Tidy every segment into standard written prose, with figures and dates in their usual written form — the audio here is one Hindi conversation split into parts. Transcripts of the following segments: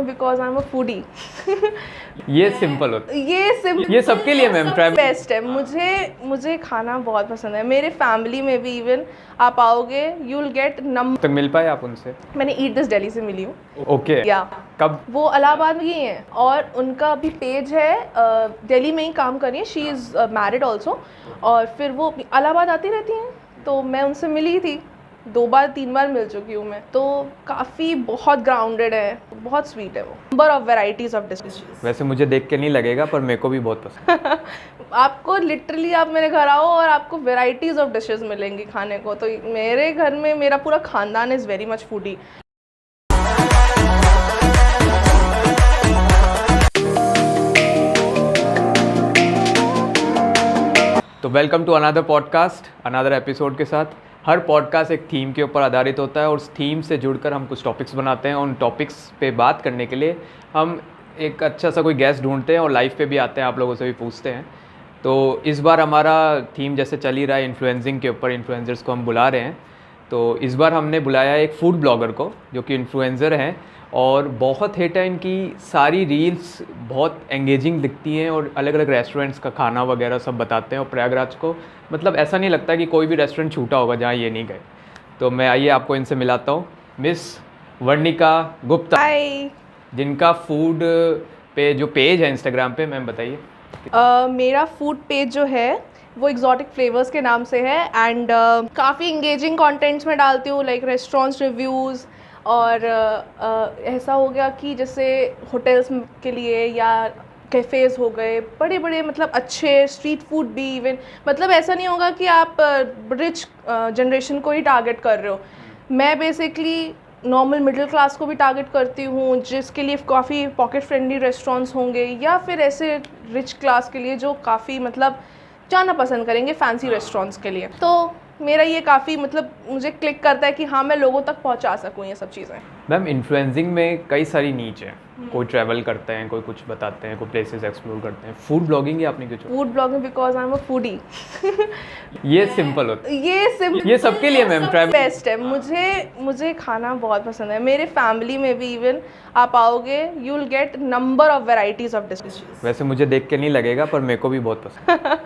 Blogging because I am a foodie. ये सिंपल होता है, ये सबके लिए मैम ट्रैवल बेस्ट है। मुझे खाना बहुत पसंद है। मेरे फैमिली में भी इवन आप आओगे यू विल गेट नंबर तक मिल पाए आप उनसे? मैंने ईट दिस दिल्ली से मिली हूँ। ओके या कब? वो इलाहाबाद में ही हैं और उनका अभी पेज है, दिल्ली में ही काम कर रही है। शी इज़ मैरिड ऑल्सो और फिर वो इलाहाबाद आती रहती हैं, तो मैं उनसे मिली थी 2 बार 3 बार मिल चुकी हूँ मैं। तो काफ़ी बहुत ग्राउंडेड है, बहुत स्वीट है वो। Number of varieties of dishes. वैसे मुझे देख के नहीं लगेगा पर मेरे को भी बहुत पसंद आपको लिटरली आप मेरे घर आओ और आपको वेराइटीज़ ऑफ डिशेज मिलेंगी खाने को। तो मेरे घर में मेरा पूरा खानदान इज़ वेरी मच फूडी। तो welcome to another podcast, another episode के साथ। हर पॉडकास्ट एक थीम के ऊपर आधारित होता है और उस थीम से जुड़कर हम कुछ टॉपिक्स बनाते हैं और उन टॉपिक्स पे बात करने के लिए हम एक अच्छा सा कोई गेस्ट ढूंढते हैं और लाइव पे भी आते हैं, आप लोगों से भी पूछते हैं। तो इस बार हमारा थीम जैसे चल ही रहा है इन्फ्लुएंसिंग के ऊपर, इन्फ्लुएंसर्स को हम बुला रहे हैं। तो इस बार हमने बुलाया एक फूड ब्लॉगर को जो कि इन्फ्लुएंसर हैं और बहुत हिट है। इनकी सारी रील्स बहुत एंगेजिंग दिखती हैं और अलग अलग रेस्टोरेंट्स का खाना वगैरह सब बताते हैं और प्रयागराज को मतलब ऐसा नहीं लगता कि कोई भी रेस्टोरेंट छूटा होगा जहाँ ये नहीं गए। तो मैं आइए आपको इनसे मिलाता हूँ। मिस वर्णिका गुप्ता, हाय। जिनका फूड पे जो पेज है इंस्टाग्राम पे, मैम बताइए। मेरा फूड पेज जो है वो एग्जॉटिक फ्लेवर्स के नाम से है एंड काफ़ी इंगेजिंग कंटेंट्स में डालती हूँ, लाइक रेस्टोरेंट्स रिव्यूज़ और ऐसा हो गया कि जैसे होटल्स के लिए या कैफ़ेज़ हो गए बड़े बड़े, मतलब अच्छे स्ट्रीट फूड भी इवन, मतलब ऐसा नहीं होगा कि आप रिच जनरेशन को ही टारगेट कर रहे हो। मैं बेसिकली नॉर्मल मिडिल क्लास को भी टारगेट करती हूँ, जिसके लिए काफ़ी पॉकेट फ्रेंडली रेस्टोरेंट्स होंगे, या फिर ऐसे रिच क्लास के लिए जो काफ़ी मतलब जाना पसंद करेंगे फैंसी रेस्टोरेंट्स के लिए। तो मेरा ये काफ़ी मतलब मुझे क्लिक करता है कि हाँ मैं लोगों तक पहुँचा सकूँ ये सब चीज़ें। मैम इन्फ्लुएंसिंग में कई सारी नीच है, कोई ट्रैवल करते हैं, कोई कुछ बताते हैं, कोई प्लेसेस एक्सप्लोर करते हैं। फूड ब्लॉगिंग ही आपने क्यों चुना? Food blogging because I am a foodie. ये सिंपल होता है, ये सबके लिए मैम ट्रैवल बेस्ट है। मुझे खाना बहुत पसंद है। मेरे फैमिली में भी इवन आप आओगे you will get number of varieties of dishes. वैसे मुझे देख के नहीं लगेगा पर मेरे को भी बहुत पसंद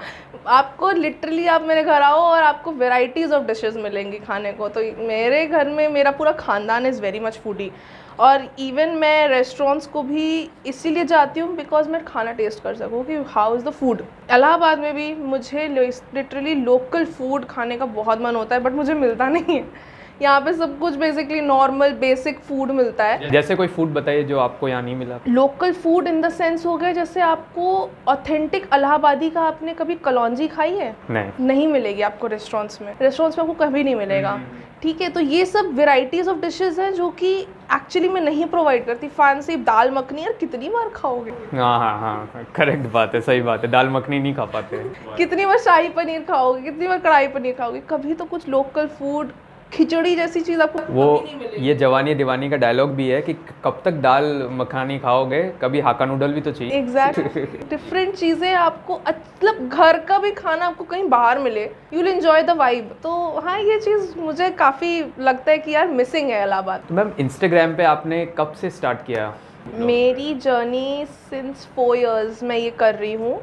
आपको लिटरली आप मेरे घर आओ और आपको वेराइटीज़ ऑफ डिशेस मिलेंगी खाने को। तो मेरे घर में मेरा पूरा खानदान इज़ वेरी मच फूडी और इवन मैं रेस्टोरेंट्स को भी इसीलिए जाती हूँ बिकॉज मैं खाना टेस्ट कर सकूँ कि how is the food. Allahabad में भी मुझे लिटरली लोकल फूड खाने का बहुत मन होता है बट मुझे मिलता नहीं है। यहाँ पे सब कुछ बेसिकली नॉर्मल बेसिक फूड मिलता है। जैसे कोई फूड बताइए जो आपको यहाँ नहीं मिला। Local food in the sense हो गया जैसे आपको ऑथेंटिक इलाहाबादी का आपने कभी कलौंजी खाई है? नहीं मिलेगी आपको रेस्टोरेंट्स में आपको कभी नहीं मिलेगा। ठीक है, तो ये सब वेराइटीज़ ऑफ डिशेस हैं जो कि एक्चुअली मैं नहीं प्रोवाइड करती। फैंसी दाल मखनी यार कितनी बार खाओगे? हाँ, करेक्ट बात है, सही बात है। दाल मखनी नहीं खा पाते। कितनी बार शाही पनीर खाओगे, कितनी बार कढ़ाई पनीर खाओगे? कभी तो कुछ लोकल फूड, खिचड़ी जैसी चीज़ आपको वो नहीं मिलेगी। ये जवानी दीवानी का डायलॉग भी है कि कब तक दाल मखानी खाओगे, कभी हाका नूडल भी तो चाहिए। एग्जैक्ट डिफरेंट चीज़ें आपको मतलब घर का भी खाना आपको कहीं बाहर मिले, you will enjoy the vibe. तो हाँ, ये चीज़ मुझे काफ़ी लगता है कि यार मिसिंग है इलाहाबाद। तो मैम इंस्टाग्राम पे आपने कब से स्टार्ट किया? मेरी जर्नी सिंस 4 years मैं ये कर रही हूँ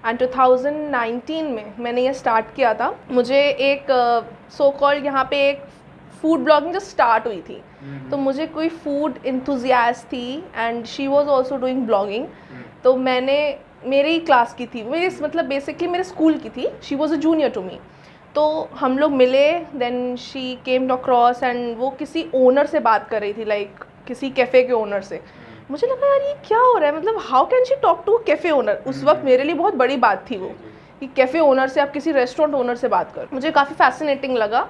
एंड 2019 में मैंने ये स्टार्ट किया था। मुझे एक सो कॉल्ड यहाँ पे एक फूड ब्लॉगिंग जो स्टार्ट हुई थी, तो मुझे कोई फूड इंथुजियास्ट थी and she was also doing blogging. तो मैंने मेरी ही क्लास की थी, मेरे मतलब बेसिकली मेरे स्कूल की थी, she was a junior to me. तो हम लोग मिले, then she came across and वो किसी ओनर से बात कर रही थी, लाइक किसी कैफ़े के ओनर से। मुझे लगा यार ये क्या हो रहा है, मतलब how can she talk to cafe owner. उस वक्त मेरे लिए बहुत बड़ी बात थी वो कि कैफ़े ओनर से आप किसी रेस्टोरेंट ओनर से बात कर। मुझे काफ़ी फैसिनेटिंग लगा,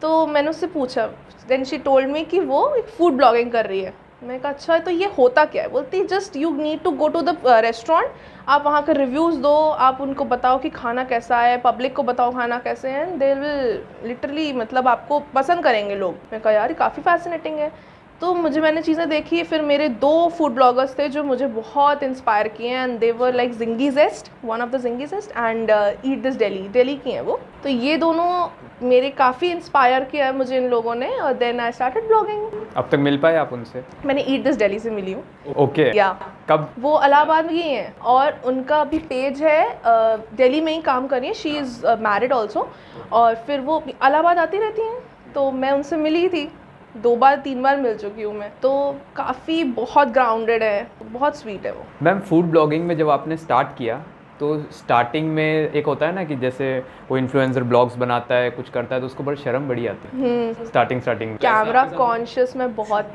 तो मैंने उससे पूछा। देन शी टोल्ड मी कि वो एक फूड ब्लॉगिंग कर रही है। मैं कहा अच्छा तो ये होता क्या है? बोलती just you need to go to the restaurant, आप वहाँ के रिव्यूज़ दो, आप उनको बताओ कि खाना कैसा है, पब्लिक को बताओ खाना कैसे है, दे विल लिटरली मतलब आपको पसंद करेंगे लोग। मैं कहा यार काफ़ी फैसिनेटिंग है। तो मैंने चीज़ें देखी। फिर मेरे 2 फूड ब्लॉगर्स थे जो मुझे बहुत इंस्पायर किए and they were like Zingy Zest, one of the Zingy Zest and eat this Delhi की हैं वो। तो ये दोनों मेरे काफ़ी इंस्पायर किया है मुझे इन लोगों ने, और देन आई स्टार्टेड ब्लॉगिंग। अब तक मिल पाए आप उनसे? मैंने ईट दिस दिल्ली से मिली हूँ। ओके। या कब? वो इलाहाबाद में ही हैं और उनका अभी पेज है, दिल्ली में ही काम कर रही है। शी इज़ मैरिड ऑल्सो, और फिर वो इलाहाबाद आती रहती हैं, तो मैं उनसे मिली थी 2 बार 3 बार मिल चुकी हूँ मैं। तो काफ़ी बहुत ग्राउंडेड है, बहुत स्वीट है वो। मैम फूड ब्लॉगिंग में जब आपने स्टार्ट किया तो स्टार्टिंग में एक होता है ना कि जैसे कोई इन्फ्लुएंसर ब्लॉग्स बनाता है, कुछ करता है, तो उसको बड़ी शर्म बड़ी आती है स्टार्टिंग। कैमरा कॉन्शियस मैं बहुत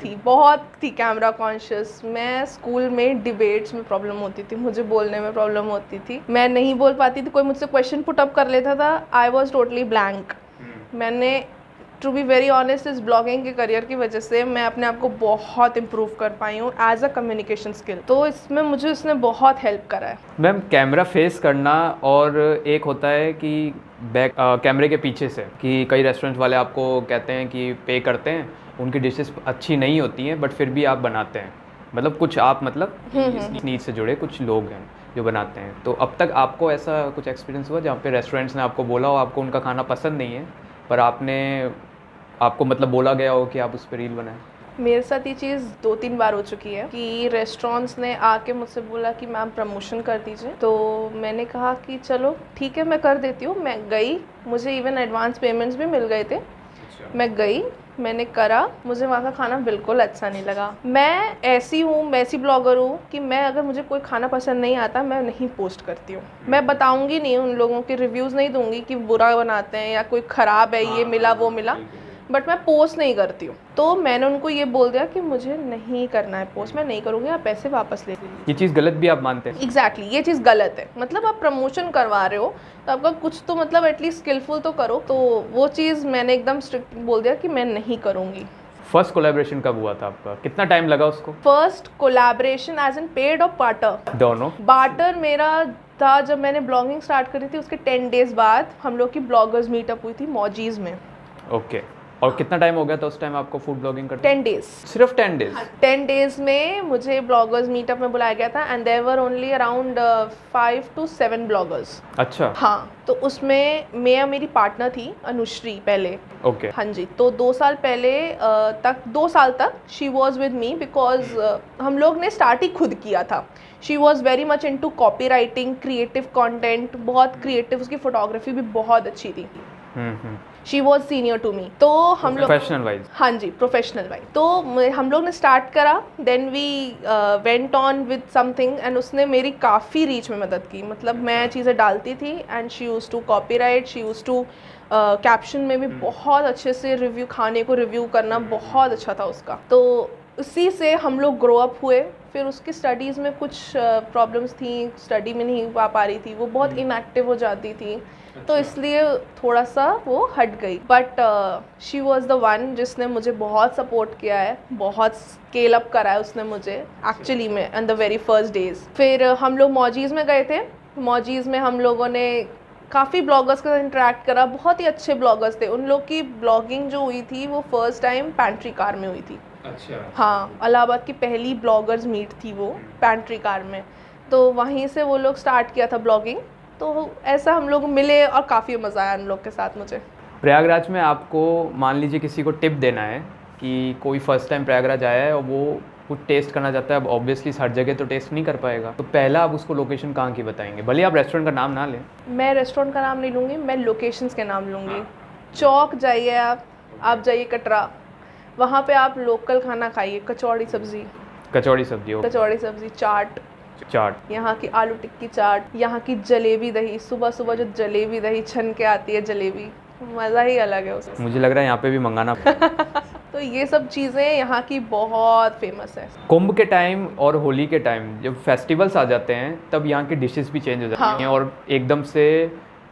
थी कैमरा कॉन्शियस। मैं स्कूल में डिबेट्स में प्रॉब्लम होती थी, मुझे बोलने में प्रॉब्लम होती थी, मैं नहीं बोल पाती थी। कोई मुझसे क्वेश्चन पुट अप कर लेता था, आई वॉज टोटली ब्लैंक। मैंने टू बी वेरी ऑनेस्ट इस ब्लॉगिंग के करियर की वजह से मैं अपने आप को बहुत इम्प्रूव कर पाई हूँ एज अ कम्युनिकेशन स्किल। तो इसमें मुझे इसने बहुत हेल्प करा है। मैम कैमरा फेस करना और एक होता है कि बैक कैमरे के पीछे से, कि कई रेस्टोरेंट वाले आपको कहते हैं कि पे करते हैं, उनकी डिशेस अच्छी नहीं होती हैं बट फिर भी आप बनाते हैं, मतलब कुछ आप इस नीड से जुड़े कुछ लोग हैं जो बनाते हैं। तो अब तक आपको ऐसा कुछ एक्सपीरियंस हुआ जहाँ पे रेस्टोरेंट्स ने आपको बोला हो आपको उनका खाना पसंद नहीं है, पर आपको बोला गया हो कि आप उस पर रील बनाएं? मेरे साथ ये चीज़ 2-3 बार हो चुकी है कि रेस्टोरेंट्स ने आके मुझसे बोला कि मैम प्रमोशन कर दीजिए। तो मैंने कहा कि चलो ठीक है, मैं कर देती हूँ। मैं गई, मुझे इवन एडवांस पेमेंट्स भी मिल गए थे। मैं गई, मैंने करा, मुझे वहाँ का खाना बिल्कुल अच्छा नहीं लगा। मैं ऐसी ब्लॉगर हूँ कि मैं अगर मुझे कोई खाना पसंद नहीं आता मैं नहीं पोस्ट करती हूँ। मैं बताऊँगी नहीं, उन लोगों के रिव्यूज़ नहीं दूँगी कि बुरा बनाते हैं या कोई ख़राब है, ये मिला वो मिला, बट मैं पोस्ट नहीं करती हूँ। तो मैंने उनको ये बोल दिया कि मुझे नहीं करना है पोस्ट, मैं नहीं करूँगी, आप पैसे वापस ले लीजिए। ये चीज़ गलत भी आप मानते हैं? एग्जैक्टली ये चीज़ गलत है। आप प्रमोशन करवा रहे हो तो आपका कुछ तो एटलीस्ट स्किलफुल तो करो। तो वो चीज़ मैंने एकदम स्ट्रिक्ट बोल दिया कि मैं नहीं करूँगी। फर्स्ट कोलैबोरेशन कब हुआ था आपका? कितना टाइम लगा उसको? First collaboration as an paid और बार्टर? दोनों। बार्टर मेरा था जब मैंने ब्लॉगिंग स्टार्ट करी थी, उसके 10 डेज़ बाद हम लोग की ब्लॉगर्स मीटअप हुई थी मौजीज़ में। ओके। और कितना टाइम हो गया था उस टाइम आपको फूड ब्लॉगिंग करते? 10 डेज़। सिर्फ 10 डेज़? 10 डेज़ में मुझे ब्लॉगर्स मीटअप में बुलाया गया था and there were only around 5 to 7 bloggers. अच्छा। हाँ, तो उसमें मेरी पार्टनर थी अनुश्री पहले। ओके। हाँ जी, तो 2 साल पहले 2 साल तक she was with me because हम लोग ने स्टार्ट ही खुद किया था। She was very much into copy writing, creative content, बहुत क्रिएटिव, उसकी फोटोग्राफी भी बहुत अच्छी थी। She was senior to me. तो हम लोग प्रोफेशनल वाइज? हाँ जी, प्रोफेशनल वाइज। तो हम लोग ने स्टार्ट करा, then we went on with something and उसने मेरी काफ़ी रीच में मदद की। मैं चीज़ें डालती थी and she used to copy write, she used to caption में भी बहुत अच्छे से रिव्यू, खाने को रिव्यू करना बहुत अच्छा था उसका। तो उसी से हम लोग ग्रो अप हुए। फिर उसकी स्टडीज़ में कुछ प्रॉब्लम्स थी, स्टडी में नहीं आ पा रही थी, वो बहुत इनएक्टिव हो जाती थी, तो इसलिए थोड़ा सा वो हट गई। But she was the one जिसने मुझे बहुत सपोर्ट किया है, बहुत स्केल अप करा है उसने मुझे एक्चुअली में on the very first days. फिर हम लोग मौजीज़ में गए थे। मौजीज़ में हम लोगों ने काफ़ी ब्लॉगर्स के साथ इंटरेक्ट करा, बहुत ही अच्छे ब्लॉगर्स थे। उन लोग की ब्लॉगिंग जो हुई थी वो फर्स्ट टाइम पैंट्री कार में हुई थी। अच्छा। हाँ, इलाहाबाद की पहली ब्लॉगर्स मीट थी वो पैंट्री कार में, तो वहीं से वो लोग स्टार्ट किया था ब्लॉगिंग। तो ऐसा हम लोग मिले और काफ़ी मज़ा आया उन लोग के साथ मुझे। प्रयागराज में आपको मान लीजिए किसी को टिप देना है कि कोई फर्स्ट टाइम प्रयागराज आया है और वो कुछ टेस्ट करना चाहता है, अब ऑब्वियसली हर जगह तो टेस्ट नहीं कर पाएगा, तो पहला आप उसको लोकेशन कहाँ की बताएंगे? भले आप रेस्टोरेंट का नाम ना लें। मैं रेस्टोरेंट का नाम नहीं लूँगी, मैं लोकेशंस के नाम लूँगी। चौक जाइए आप जाइए कटरा, वहाँ पे आप लोकल खाना खाइए, कचौड़ी सब्ज़ी, चाट, यहाँ की आलू टिक्की चाट, यहाँ की जलेबी दही, सुबह सुबह जो जलेबी दही छन के आती है जलेबी, मज़ा ही अलग है उसका। मुझे लग रहा है यहाँ पे भी मंगाना तो ये सब चीज़ें यहाँ की बहुत फेमस है। कुंभ के टाइम और होली के टाइम जब फेस्टिवल्स आ जाते हैं तब यहाँ की डिशेस भी चेंज हो जाती हैं और एकदम से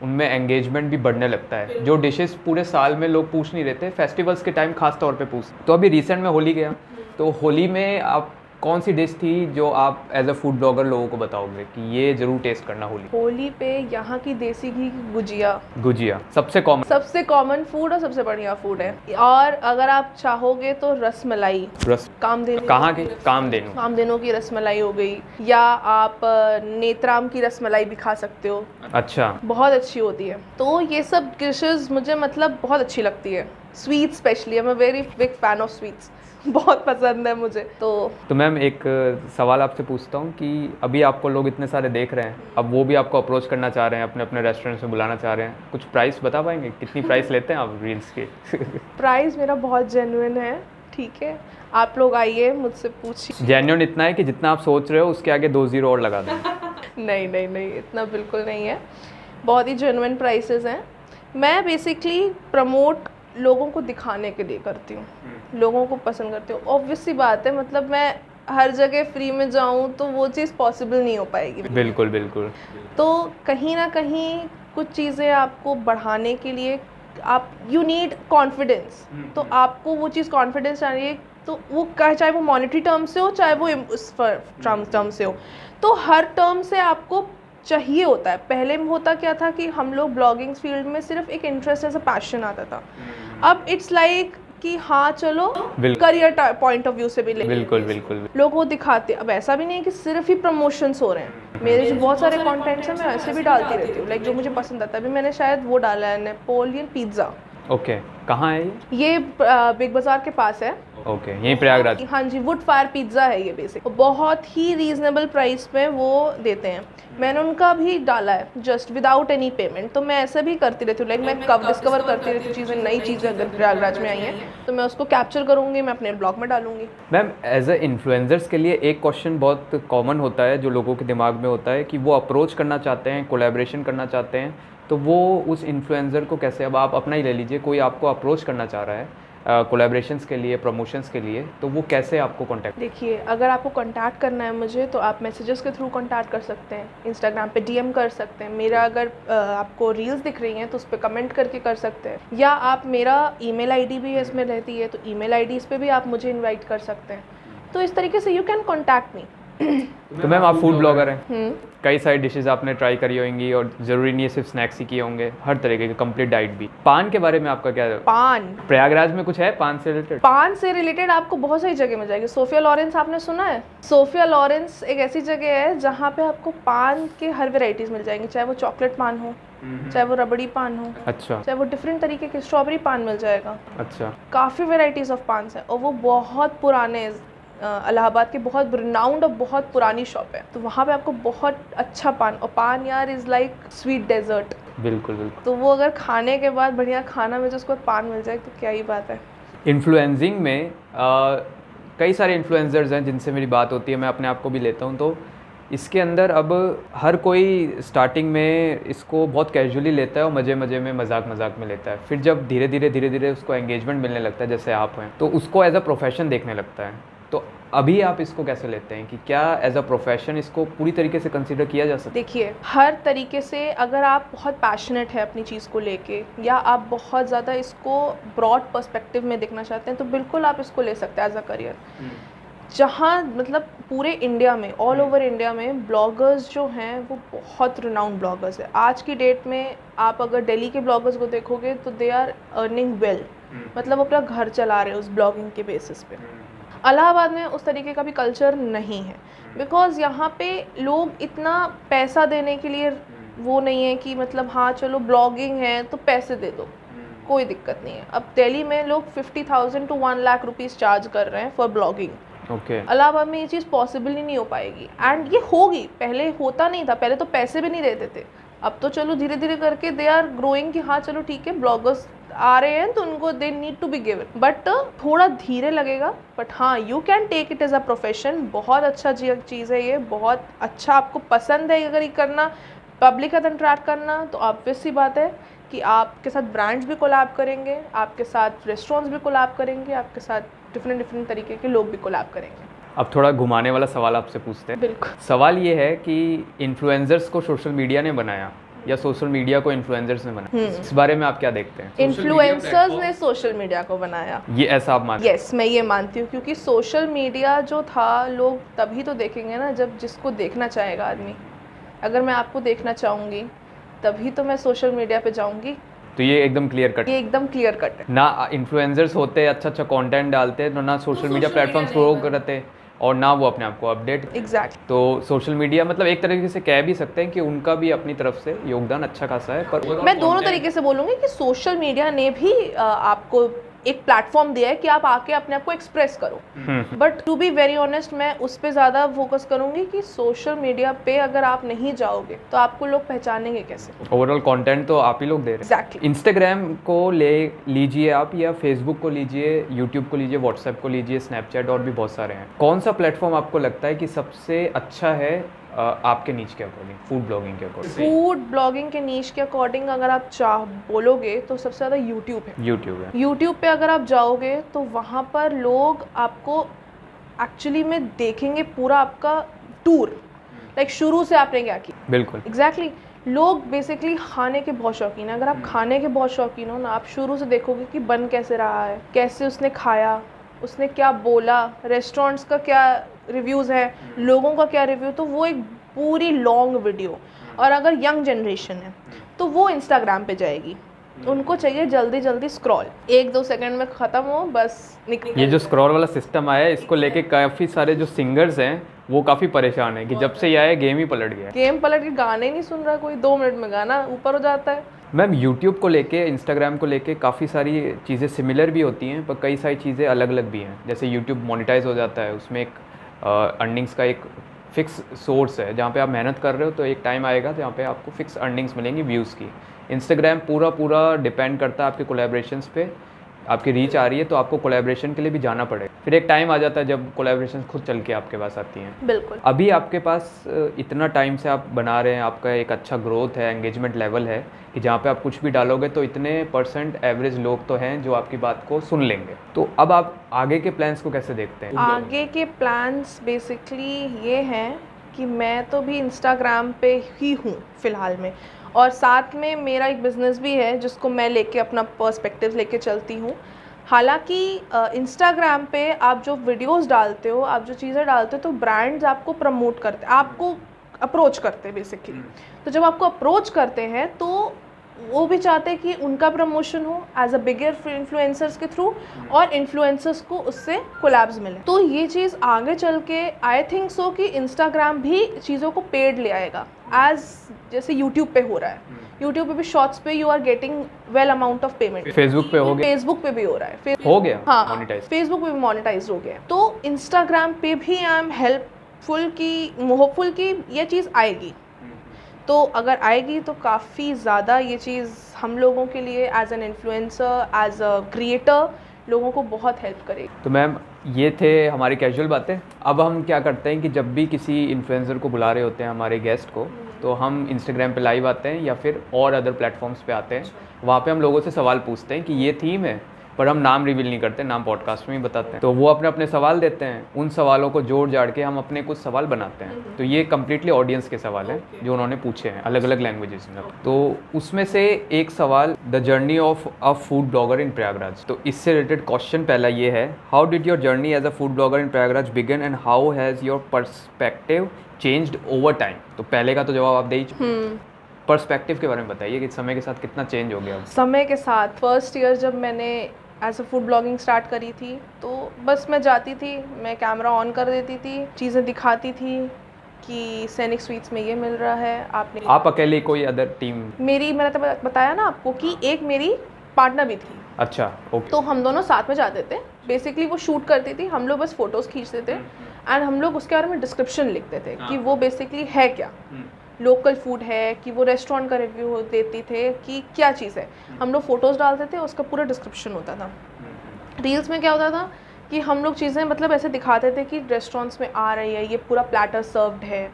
उनमें एंगेजमेंट भी बढ़ने लगता है। जो डिशेस पूरे साल में लोग पूछ नहीं रहते, फेस्टिवल्स के टाइम खास तौर पे पूछते। तो अभी रिसेंट में होली गया, तो होली में आप कौन सी डिश थी जो आप एज अ फूड ब्लॉगर लोगों को बताओगे कि ये ज़रूर टेस्ट करना होली पे यहाँ की देसी घी की गुजिया गुजिया सबसे कॉमन फूड और सबसे बढ़िया फूड है। और अगर आप चाहोगे तो रसमलाई, कामधेनु, कहाँ की कामधेनु की रसमलाई हो गई, या आप नेत्राम की रसमलाई भी खा सकते हो। अच्छा, बहुत अच्छी होती है। तो ये सब डिशेस मुझे मतलब बहुत अच्छी लगती है। Sweet specially, I am a very big fan of sweets. बहुत पसंद है मुझे। तो मैम एक सवाल आपसे पूछता हूँ कि अभी आपको लोग इतने सारे देख रहे हैं, अब वो भी आपको अप्रोच करना चाह रहे हैं, अपने अपने रेस्टोरेंट में बुलाना चाह रहे हैं, कुछ प्राइस बता पाएंगे कितनी प्राइस लेते हैं आप रील्स के? प्राइस मेरा बहुत जेन्युइन है, ठीक है। आप लोग आइए, मुझसे पूछिए। जेन्युइन इतना है कि जितना आप सोच रहे हो उसके आगे 2 ज़ीरो और लगा दें। नहीं नहीं नहीं, इतना बिल्कुल नहीं है। बहुत ही जेन्युइन प्राइसेस हैं। मैं बेसिकली प्रमोट लोगों को दिखाने के लिए करती हूँ, लोगों को पसंद करती हूँ। ऑब्वियस सी बात है, मतलब मैं हर जगह फ्री में जाऊँ तो वो चीज़ पॉसिबल नहीं हो पाएगी। बिल्कुल बिल्कुल। तो कहीं ना कहीं कुछ चीज़ें आपको बढ़ाने के लिए आप यू नीड कॉन्फिडेंस। तो आपको वो चीज़ कॉन्फिडेंस चाहिए, तो वो चाहे वो मॉनेटरी टर्म से हो, चाहे वो उस टर्म से हो, तो हर टर्म से आपको चाहिए होता है। पहले होता क्या था कि हम लोग ब्लॉगिंग फील्ड में सिर्फ एक इंटरेस्ट एज अ पैशन आता था। अब इट्स लाइक कि हाँ चलो करियर पॉइंट ऑफ व्यू से भी ले, बिल्कुल लोग वो दिखाते। अब ऐसा भी नहीं है कि सिर्फ ही प्रमोशंस हो रहे हैं। मेरे जो बहुत सारे कंटेंट्स हैं मैं ऐसे भी डालती रहती हूँ, लाइक जो मुझे पसंद आता है। अभी मैंने शायद वो डाला है, नेपोलियन पिज्ज़ा। ओके, कहाँ है ये बिग बाज़ार के पास है। ओके, यहीं प्रयागराज। हाँ जी, वुड फायर पिज्ज़ा है ये बेसिक। बहुत ही रीज़नेबल प्राइस पे वो देते हैं। मैंने उनका भी डाला है जस्ट विदाउट एनी पेमेंट। तो मैं ऐसे भी करती रहती हूँ, लाइक मैं कब डिस्कवर करती रहती हूँ चीज़ें, नई चीज़ें अगर प्रयागराज में आई हैं तो मैं उसको कैप्चर करूँगी, मैं अपने ब्लॉग में डालूंगी। मैम एज अ इन्फ्लुएंसर्स के लिए एक क्वेश्चन बहुत कॉमन होता है जो लोगों के दिमाग में होता है कि वो अप्रोच करना चाहते हैं, कोलैबोरेशन करना चाहते हैं, तो वो उस इन्फ्लुएंसर को कैसे, अब आप अपना ही ले लीजिए, कोई आपको अप्रोच करना चाह रहा है कोलैबोरेशंस के लिए, प्रमोशंस के लिए, तो वो कैसे आपको कांटेक्ट? देखिए, अगर आपको कांटेक्ट करना है मुझे तो आप मैसेजेस के थ्रू कांटेक्ट कर सकते हैं, इंस्टाग्राम पे डीएम कर सकते हैं। मेरा अगर आपको रील्स दिख रही हैं तो उस पर कमेंट करके कर सकते हैं, या आप मेरा ईमेल आईडी भी इसमें रहती है, तो ईमेल आईडी पे भी आप मुझे इन्वाइट कर सकते हैं। तो इस तरीके से यू कैन कॉन्टैक्ट मी। तो मैम आप फूड ब्लॉगर हैं, कई सारी डिशेस आपने ट्राई करी होंगी और ज़रूरी नहीं है सिर्फ स्नैक्स ही किए होंगे, हर तरीके की कंप्लीट डाइट भी। पान के बारे में आपका क्या है? पान, प्रयागराज में कुछ है पान से रिलेटेड? पान से रिलेटेड आपको बहुत सारी जगह मिल जाएगी। सोफिया लॉरेंस आपने सुना है? सोफिया लॉरेंस एक ऐसी जगह है जहाँ पे आपको पान के हर वेराइटीज़ मिल जाएंगी, चाहे वो चॉकलेट पान हो, चाहे वो रबड़ी पान हो, अच्छा, चाहे वो डिफरेंट तरीके के स्ट्रॉबेरी पान मिल जाएगा। अच्छा, काफ़ी वेराइटीज़ ऑफ पान है, और वो बहुत पुराने इलाहाबाद की बहुत रिनाउंड और बहुत पुरानी शॉप है। तो वहाँ पे आपको बहुत अच्छा पान, और पान यार इज़ लाइक स्वीट डेजर्ट। बिल्कुल बिल्कुल। तो वो अगर खाने के बाद बढ़िया खाना में जो उसको पान मिल जाए तो क्या ही बात है। इन्फ्लुएंसिंग में कई सारे इन्फ्लुएंसर्स हैं जिनसे मेरी बात होती है, मैं अपने आप को भी लेता हूँ, तो इसके अंदर अब हर कोई स्टार्टिंग में इसको बहुत कैजुअली लेता है और मज़े मज़े में, मजाक में लेता है। फिर जब धीरे धीरे उसको एंगेजमेंट मिलने लगता है, जैसे आप हैं, तो उसको एज अ प्रोफेशन देखने लगता है। तो अभी आप इसको कैसे लेते हैं कि क्या एज अ प्रोफेशन इसको पूरी तरीके से कंसीडर किया जा सकता है? देखिए, हर तरीके से अगर आप बहुत पैशनेट है अपनी चीज़ को लेके, या आप बहुत ज़्यादा इसको ब्रॉड पर्सपेक्टिव में देखना चाहते हैं, तो बिल्कुल आप इसको ले सकते हैं एज अ करियर। जहाँ मतलब पूरे इंडिया में, ऑल ओवर इंडिया में ब्लॉगर्स जो हैं वो बहुत रिनाउंड ब्लॉगर्स है। आज की डेट में आप अगर दिल्ली के ब्लॉगर्स को देखोगे तो दे आर अर्निंग वेल, मतलब अपना घर चला रहे हैं उस ब्लॉगिंग के बेसिस पे। इलाहाबाद में उस तरीके का भी कल्चर नहीं है, बिकॉज़ यहाँ पे लोग इतना पैसा देने के लिए वो नहीं है कि मतलब हाँ चलो ब्लॉगिंग है तो पैसे दे दो, कोई दिक्कत नहीं है। अब दिल्ली में लोग 50,000 to 1 लाख रुपीज़ चार्ज कर रहे हैं फॉर ब्लॉगिंग। ओके, इलाहाबाद में ये चीज़ पॉसिबल ही नहीं हो पाएगी, एंड ये होगी। पहले होता नहीं था, पहले तो पैसे भी नहीं देते थे। अब तो चलो धीरे धीरे करके दे आर ग्रोइंग कि हाँ चलो ठीक है, ब्लॉगर्स आ रहे हैं तो उनको they need to be given, but थोड़ा धीरे लगेगा। बट हाँ, you can take it as a profession. बहुत अच्छा चीज़ है ये, बहुत अच्छा। आपको पसंद है अगर ये करना, पब्लिक का इंटरेक्ट करना, तो ऑब्वियस सी बात है कि आपके साथ ब्रांड्स भी कोलैब करेंगे, आपके साथ रेस्टोरेंट्स भी कोलैब करेंगे, आपके साथ डिफरेंट तरीके के लोग भी कोलैब करेंगे। अब थोड़ा घुमाने वाला सवाल आपसे पूछते हैं। बिल्कुल। सवाल ये है कि इन्फ्लुएंसर्स को सोशल मीडिया ने बनाया, या सोशल मीडिया को इन्फ्लुएंसर्स ने बनाया? इस बारे में आप क्या देखते हैं? इन्फ्लुएंसर्स ने सोशल मीडिया को बनाया, ये ऐसा आप मानते हैं? यस, मैं ये मानती हूँ, क्योंकि सोशल मीडिया जो था, लोग तभी तो देखेंगे ना जब जिसको देखना चाहेगा आदमी। अगर मैं आपको देखना चाहूँगी तभी तो मैं सोशल मीडिया पे जाऊँगी। तो ये एकदम क्लियर कट, ये एकदम क्लियर कट है। ना इन्फ्लुएंसर्स होते अच्छा अच्छा कंटेंट डालते, तो ना सोशल मीडिया प्लेटफॉर्म्स ग्रो करते, और ना वो अपने आप को अपडेट। एग्जैक्टली। तो सोशल मीडिया मतलब एक तरीके से कह भी सकते हैं कि उनका भी अपनी तरफ से योगदान अच्छा खासा है, पर मैं दोनों तरीके से बोलूँगी कि सोशल मीडिया ने भी आपको एक प्लेटफॉर्म दिया है कि आप आके अपने आप को एक्सप्रेस करो। But to be very honest, मैं उस पर ज़्यादा फोकस करूँगी कि सोशल मीडिया पे अगर आप नहीं जाओगे तो आपको लोग पहचानेंगे कैसे? ओवरऑल कंटेंट तो आप ही लोग दे रहे हैं। एग्जैक्टली। इंस्टाग्राम को ले लीजिए आप, या फेसबुक को लीजिए, यूट्यूब को लीजिए, व्हाट्सएप को लीजिए, स्नैपचैट, और भी बहुत सारे हैं। कौन सा प्लेटफॉर्म आपको लगता है कि सबसे अच्छा है आपके नीच के अकॉर्डिंग, फूड ब्लॉगिंग के अकॉर्डिंग? फूड ब्लॉगिंग के नीश के अकॉर्डिंग अगर आप चाह बोलोगे तो सबसे ज़्यादा यूट्यूब है। यूट्यूब है। यूट्यूब पे अगर आप जाओगे तो वहाँ पर लोग आपको एक्चुअली में देखेंगे पूरा आपका टूर, लाइक शुरू से आपने क्या किया। बिल्कुल। एग्जैक्टली। लोग बेसिकली खाने के बहुत शौकीन हैं। अगर आप खाने के बहुत शौकीन हो ना, आप शुरू से देखोगे कि बन कैसे रहा है, कैसे उसने खाया, उसने क्या बोला, रेस्टोरेंट्स का क्या रिव्यूज़ है, लोगों का क्या रिव्यू, तो वो एक पूरी लॉन्ग वीडियो। और अगर यंग जनरेशन है तो वो इंस्टाग्राम पे जाएगी, उनको चाहिए जल्दी जल्दी स्क्रॉल, 1-2 सेकंड में ख़त्म हो, बस निकल। ये जो स्क्रॉल वाला सिस्टम आया है, इसको लेके काफ़ी सारे जो सिंगर्स हैं वो काफ़ी परेशान है कि जब से ये आया गेम ही पलट गया है। गेम पलट के गाने नहीं सुन रहा कोई, 2 मिनट में गाना ऊपर हो जाता है। मैम, यूट्यूब को लेके, इंस्टाग्राम को लेके काफ़ी सारी चीज़ें सिमिलर भी होती हैं, पर कई सारी चीज़ें अलग अलग भी हैं। जैसे यूट्यूब मोनेटाइज हो जाता है, उसमें एक अर्निंग्स का एक फिक्स सोर्स है, जहाँ पे आप मेहनत कर रहे हो तो एक टाइम आएगा जहाँ पे आपको फिक्स अर्निंग्स मिलेंगी व्यूज़ की। इंस्टाग्राम पूरा डिपेंड करता है आपके कोलैबोरेशंस पे। आपकी रीच आ रही है तो आपको कोलैबोरेशन के लिए भी जाना पड़ेगा, फिर एक टाइम आ जाता है जब कोलैबोरेशन खुद चल के आपके पास आती हैं। बिल्कुल। अभी आपके पास इतना टाइम से आप बना रहे हैं, आपका एक अच्छा ग्रोथ है, एंगेजमेंट लेवल है कि जहाँ पे आप कुछ भी डालोगे तो इतने % एवरेज लोग तो हैं जो आपकी बात को सुन लेंगे। तो अब आप आगे के प्लान्स को कैसे देखते हैं? आगे के प्लान्स बेसिकली ये हैं कि मैं तो भी इंस्टाग्राम पे ही हूँ फ़िलहाल में, और साथ में मेरा एक बिज़नेस भी है जिसको मैं लेके अपना पर्सपेक्टिव लेके चलती हूँ। हालांकि इंस्टाग्राम पे आप जो वीडियोस डालते हो, आप जो चीज़ें डालते हो, तो ब्रांड्स आपको प्रमोट करते, आपको अप्रोच करते हैं बेसिकली। तो जब आपको अप्रोच करते हैं तो वो भी चाहते हैं कि उनका प्रमोशन हो एज अ बिगर इन्फ्लुएंसर्स के थ्रू, और इन्फ्लुएंसर्स को उससे कोलैब्स मिले। तो ये चीज़ आगे चल के आई थिंक सो कि इंस्टाग्राम भी चीज़ों को पेड ले आएगा, एज जैसे यूट्यूब पे हो रहा है। यूट्यूब पे भी शॉर्ट्स पे you are getting well amount of payment. Facebook पे हो गया, फेसबुक पे भी हो रहा है, हो गया हाँ, मोनेटाइज। फेसबुक पे भी मोनेटाइज हो गया। तो इंस्टाग्राम पे भी आई एम होपफुल की ये चीज़ आएगी। तो अगर आएगी तो काफ़ी ज़्यादा ये चीज़ हम लोगों के लिए as an influencer, as a creator, लोगों को बहुत हेल्प करेगी। तो मैम, ये थे हमारी कैजुअल बातें। अब हम क्या करते हैं कि जब भी किसी इन्फ्लुएंसर को बुला रहे होते हैं, हमारे गेस्ट को, तो हम इंस्टाग्राम पे लाइव आते हैं या फिर और अदर प्लेटफॉर्म्स पे आते हैं। वहाँ पे हम लोगों से सवाल पूछते हैं कि ये थीम है, पर हम नाम रिवील नहीं करते, नाम पॉडकास्ट में ही बताते हैं। तो वो अपने अपने सवाल देते हैं, उन सवालों को जोड़ जाड़ के हम अपने कुछ सवाल बनाते हैं। तो ये कम्प्लीटली ऑडियंस के सवाल हैं जो उन्होंने पूछे हैं अलग अलग लैंग्वेजेस में। तो उसमें से एक सवाल, the journey of a food blogger in Prayagraj. तो इससे रिलेटेड क्वेश्चन पहला ये है, how did your journey as a food blogger in Prayagraj begin and how has your perspective changed over time? तो पहले का तो जवाब आप दे ही, पर्सपेक्टिव के बारे में बताइए कि समय के साथ कितना चेंज हो गया। समय के साथ फर्स्ट ईयर जब मैंने as a food blogging start करी थी, तो बस मैं जाती थी, मैं कैमरा ऑन कर देती थी, चीज़ें दिखाती थी कि सैनिक स्वीट्स में ये मिल रहा है। आप अकेले, कोई अदर टीम? मैंने तो बताया ना आपको कि एक मेरी पार्टनर भी थी। अच्छा, ओके। तो हम दोनों साथ में जाते थे। बेसिकली वो शूट करती थी, हम लोग बस फ़ोटोज़ खींचते थे, एंड हम लोग उसके बारे में डिस्क्रिप्शन लिखते थे कि वो बेसिकली है क्या, लोकल फूड है कि वो रेस्टोरेंट का रिव्यू देती थे कि क्या चीज़ है। हम लोग फ़ोटोज़ डालते थे, उसका पूरा डिस्क्रिप्शन होता था। रील्स में क्या होता था कि हम लोग चीज़ें मतलब ऐसे दिखाते थे कि रेस्टोरेंट्स में आ रही है, ये पूरा प्लेटर सर्व्ड है।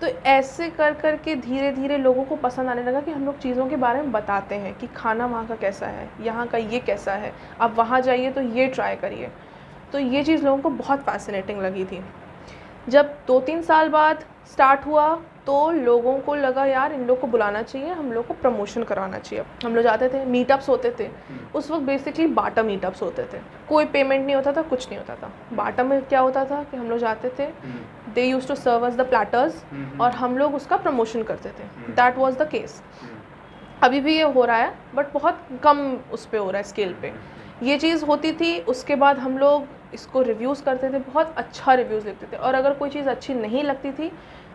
तो ऐसे कर कर के धीरे धीरे लोगों को पसंद आने लगा कि हम लोग चीज़ों के बारे में बताते हैं कि खाना वहाँ का कैसा है, यहाँ का ये कैसा है, आप वहाँ जाइए तो ये ट्राई करिए। तो ये चीज़ लोगों को बहुत फैसिनेटिंग लगी थी। जब 2-3 साल बाद स्टार्ट हुआ तो लोगों को लगा यार इन लोग को बुलाना चाहिए, हम लोग को प्रमोशन करवाना चाहिए। हम लोग जाते थे, मीटअप्स होते थे उस वक्त, बेसिकली बाटा मीटअप्स होते थे, कोई पेमेंट नहीं होता था, कुछ नहीं होता था। बाटा में क्या होता था कि हम लोग जाते थे, they used to serve us the platters और हम लोग उसका प्रमोशन करते थे। That was the case. अभी भी ये हो रहा है बट बहुत कम उस पर हो रहा है, स्केल पे ये चीज़ होती थी। उसके बाद हम लोग इसको रिव्यूज़ करते थे, बहुत अच्छा रिव्यूज़ लिखते थे, और अगर कोई चीज़ अच्छी नहीं लगती थी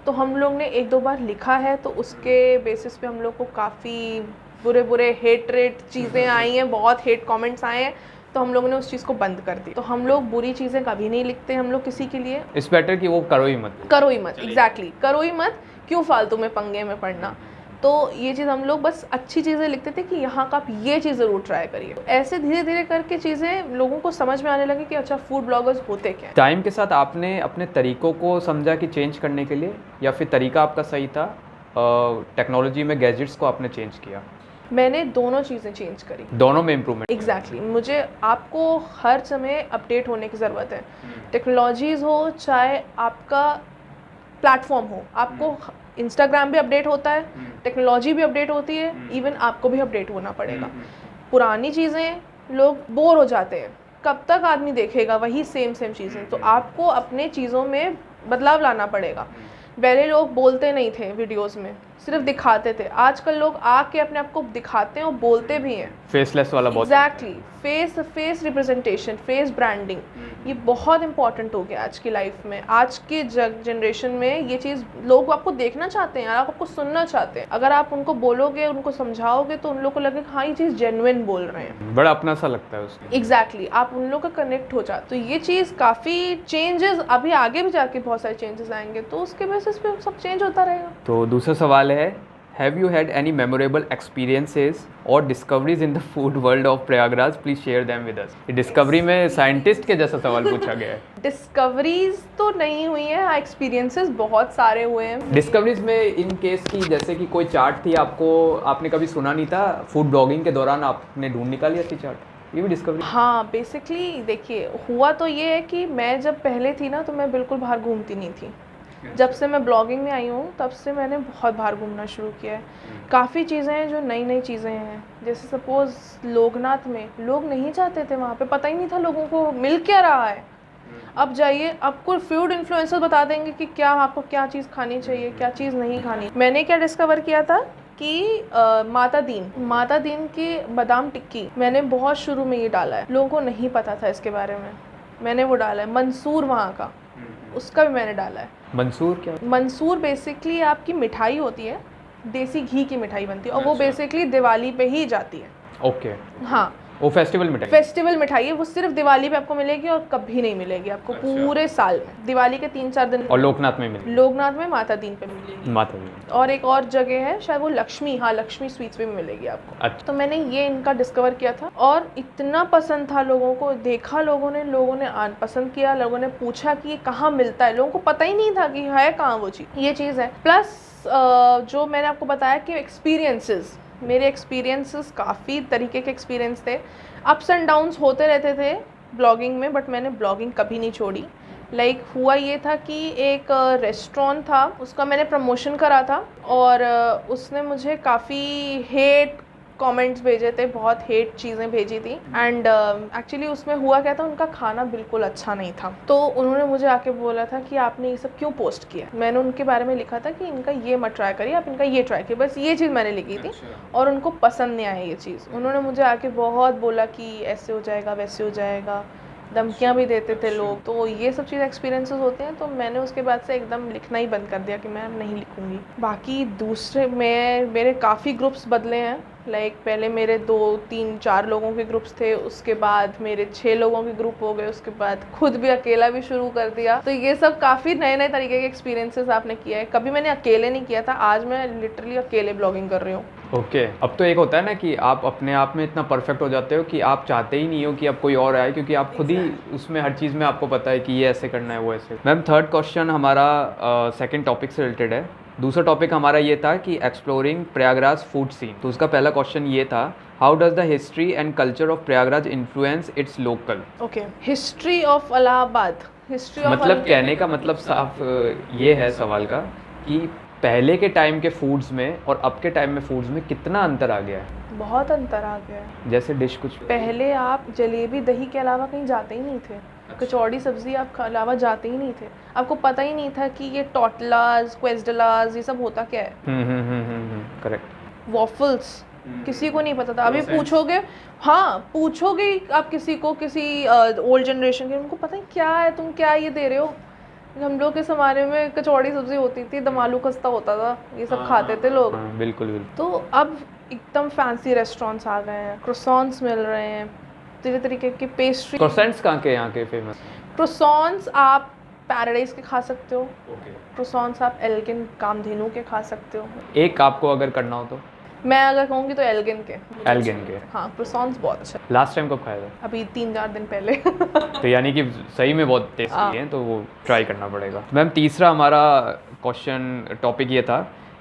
तो हम लोग ने 1-2 बार लिखा है, तो उसके बेसिस पे हम लोग को काफ़ी बुरे बुरे हेट रेट चीज़ें आई हैं, बहुत हेट कमेंट्स आए हैं, तो हम लोगों ने उस चीज़ को बंद कर दी। तो हम लोग बुरी चीज़ें कभी नहीं लिखते हम लोग किसी के लिए। इट्स बेटर कि वो करो ही मत। करो ही मत, एग्जैक्टली, करो ही मत, क्यों फालतू में पंगे में पड़ना। तो ये चीज़ हम लोग बस अच्छी चीज़ें लिखते थे कि यहाँ का आप ये चीज़ ज़रूर ट्राई करिए। ऐसे धीरे धीरे करके चीज़ें लोगों को समझ में आने लगी कि अच्छा फूड ब्लॉगर्स होते क्या हैं। टाइम के साथ आपने अपने तरीक़ों को समझा कि चेंज करने के लिए, या फिर तरीका आपका सही था, टेक्नोलॉजी में गैजेट्स को आपने चेंज किया? मैंने दोनों चीज़ें चेंज करी, दोनों में इम्प्रूवमेंट। एग्जैक्टली मुझे आपको हर समय अपडेट होने की ज़रूरत है। टेक्नोलॉजीज़ हो चाहे आपका प्लेटफॉर्म हो, आपको इंस्टाग्राम भी अपडेट होता है, टेक्नोलॉजी भी अपडेट होती है, इवन आपको भी अपडेट होना पड़ेगा। पुरानी चीज़ें लोग बोर हो जाते हैं, कब तक आदमी देखेगा वही सेम चीज़ें, तो आपको अपने चीज़ों में बदलाव लाना पड़ेगा। पहले लोग बोलते नहीं थे वीडियोस में, सिर्फ दिखाते थे। आजकल लोग आके अपने आप को दिखाते हैं और बोलते भी हैं। फेसलेस वाला बहुत। Exactly, face representation, face branding, ये बहुत इंपॉर्टेंट हो गया आज की लाइफ में। आज के जनरेशन में ये चीज़ लोग आपको देखना चाहते हैं, आपको सुनना चाहते हैं। अगर आप उनको बोलोगे, उनको समझाओगे, तो उन लोग को लगेगा हाँ ये चीज़ जेन्युइन बोल रहे हैं, बड़ा अपना सा लगता है उसमें। एग्जैक्टली, आप उन लोग का कनेक्ट हो जाते। तो ये चीज़ काफ़ी चेंजेस, अभी आगे भी जाके बहुत सारे चेंजेस आएंगे, तो उसके बेसिस पे सब चेंज होता रहेगा। तो दूसरा सवाल है, have you had any memorable experiences और discoveries in the food world of Prayagraj? Please share them with us. Discovery में साइंटिस्ट के जैसा सवाल पूछा गया है। डिस्कवरीज तो नहीं हुई है, एक्सपीरियंसेस बहुत सारे हुए हैं। डिस्कवरीज में इन केस की, जैसे कि कोई चार्ट थी, आपने कभी सुना नहीं था, फूड ब्लॉगिंग के दौरान आपने ढूंढ निकाली ऐसी चार्ट, ये भी डिस्कवरी? हाँ, बेसिकली देखिए, हुआ तो ये है कि मैं जब पहले थी ना, तो मैं बिल्कुल बाहर घूमती नहीं थी। जब से मैं ब्लॉगिंग में आई हूँ तब से मैंने बहुत बाहर घूमना शुरू किया है। काफ़ी चीज़ें हैं जो नई नई चीज़ें हैं, जैसे सपोज़ लोकनाथ में लोग नहीं जाते थे, वहाँ पे पता ही नहीं था लोगों को मिल क्या रहा है। अब जाइए, आपको फूड इन्फ्लुएंसर बता देंगे कि क्या आपको क्या चीज़ खानी चाहिए, क्या चीज़ नहीं खानी। मैंने क्या डिस्कवर किया था कि माता दीन की बादाम टिक्की मैंने बहुत शुरू में ये डाला है, लोगों को नहीं पता था इसके बारे में, मैंने वो डाला है। मंसूर वहाँ का, उसका भी मैंने डाला है। मंसूर क्या? मंसूर बेसिकली आपकी मिठाई होती है, देसी घी की मिठाई बनती है, और वो बेसिकली दिवाली पे ही जाती है। ओके। हाँ, वो फेस्टिवल मिठाई? फेस्टिवल मिठाई है, वो सिर्फ दिवाली पे आपको मिलेगी और कभी नहीं मिलेगी आपको पूरे साल में। दिवाली के 3-4 दिन। और लोकनाथ में मिलेगी? लोकनाथ में माता दीन पे मिलेगी। माता दीन। और एक और जगह है शायद वो लक्ष्मी, हाँ लक्ष्मी स्वीट्स पे भी मिलेगी आपको। अच्छा। तो मैंने ये इनका डिस्कवर किया था और इतना पसंद था लोगों को, देखा लोगों ने पसंद किया, लोगों ने पूछा कि ये कहाँ मिलता है, लोगों को पता ही नहीं था कि है कहाँ वो चीज़। ये चीज़ है। प्लस जो मैंने आपको बताया कि एक्सपीरियंसेस, मेरे एक्सपीरियंसेस काफ़ी तरीके के एक्सपीरियंस थे। अप्स एंड डाउन्स होते रहते थे ब्लॉगिंग में, बट मैंने ब्लॉगिंग कभी नहीं छोड़ी। लाइक हुआ ये था कि एक रेस्टोरेंट था, उसका मैंने प्रमोशन करा था और उसने मुझे काफ़ी हेट कमेंट्स भेजे थे, बहुत हेट चीज़ें भेजी थी। एंड एक्चुअली उसमें हुआ क्या था, उनका खाना बिल्कुल अच्छा नहीं था। तो उन्होंने मुझे आके बोला था कि आपने ये सब क्यों पोस्ट किया। मैंने उनके बारे में लिखा था कि इनका ये मत ट्राई करिए, आप इनका ये ट्राई करिए, बस ये चीज़ मैंने लिखी थी। और उनको पसंद नहीं आई ये चीज़। उन्होंने मुझे आके बहुत बोला कि ऐसे हो जाएगा, वैसे हो जाएगा, धमकियाँ भी देते थे लोग। तो ये सब चीज़ एक्सपीरियंसेस होते हैं। तो मैंने उसके बाद से एकदम लिखना ही बंद कर दिया कि मैं नहीं लिखूँगी। बाकी दूसरे मेरे काफ़ी ग्रुप्स बदले हैं। लाइक पहले मेरे 2-3-4 लोगों के ग्रुप्स थे, उसके बाद मेरे 6 लोगों के ग्रुप हो गए, उसके बाद खुद भी अकेला भी शुरू कर दिया। तो ये सब काफ़ी नए नए तरीके के एक्सपीरियंसेस आपने किया है। कभी मैंने अकेले नहीं किया था, आज मैं लिटरली अकेले ब्लॉगिंग कर रही हूँ। ओके। अब तो एक होता है ना कि आप अपने आप में इतना परफेक्ट हो जाते हो कि आप चाहते ही नहीं हो कि अब कोई और आए, क्योंकि आप खुद ही उसमें हर चीज़ में आपको पता है कि ये ऐसे करना है, वो ऐसे। मैम, थर्ड क्वेश्चन हमारा सेकंड टॉपिक से रिलेटेड है। दूसरा टॉपिक हमारा ये था कि एक्सप्लोरिंग प्रयागराज फूड सीन। तो उसका पहला क्वेश्चन ये था, how does the history and culture of Prayagraj influence it's local? Okay, history of Allahabad, history of मतलब कहने का मतलब साफ ये है सवाल का कि पहले के टाइम के फूड्स में और अब के टाइम में फूड्स में कितना अंतर आ गया है? बहुत अंतर आ गया है। जैसे डिश कुछ पहले आप जलेबी दही के अलावा कहीं जाते ही नहीं थे। कचौड़ी सब्जी आप अलावा जाते ही नहीं थे। आपको पता ही नहीं था कि ये टोटलाज, क्वेस्डलाज, ये सब होता क्या है। करेक्ट। वॉफल्स किसी को नहीं पता था। अभी पूछोगे, हाँ पूछोगे आप किसी को, किसी ओल्ड जनरेशन के, उनको पता है क्या है, तुम क्या ये दे रहे हो। हम लोग के ज़माने में कचौड़ी सब्जी होती थी, दम आलू खस्ता होता था, ये सब खाते थे लोग। बिल्कुल बिल्कुल। तो अब एकदम फैंसी रेस्टोरेंट्स आ गए हैं, क्रोसॉन्स मिल रहे हैं, तरह तरीके की पेस्ट्री। क्रोसेंट्स कहाँ के यहाँ के फेमस? क्रोसॉन्स आप पैराडाइज के खा सकते हो। क्रोसॉन्स आप एल्गिन कामधेनु के खा सकते हो। एक आपको अगर करना हो तो? मैं अगर कहूँगी तो एल्गिन के। एल्गिन के। हाँ, क्रोसॉन्स बहुत अच्छा। लास्ट टाइम कब खाया था? अभी 3-4 दिन पहले। तो यानी कि सही में बहुत टेस्टी है, तो वो ट्राई करना पड़ेगा। मैम तीसरा हमारा क्वेश्चन टॉपिक ये था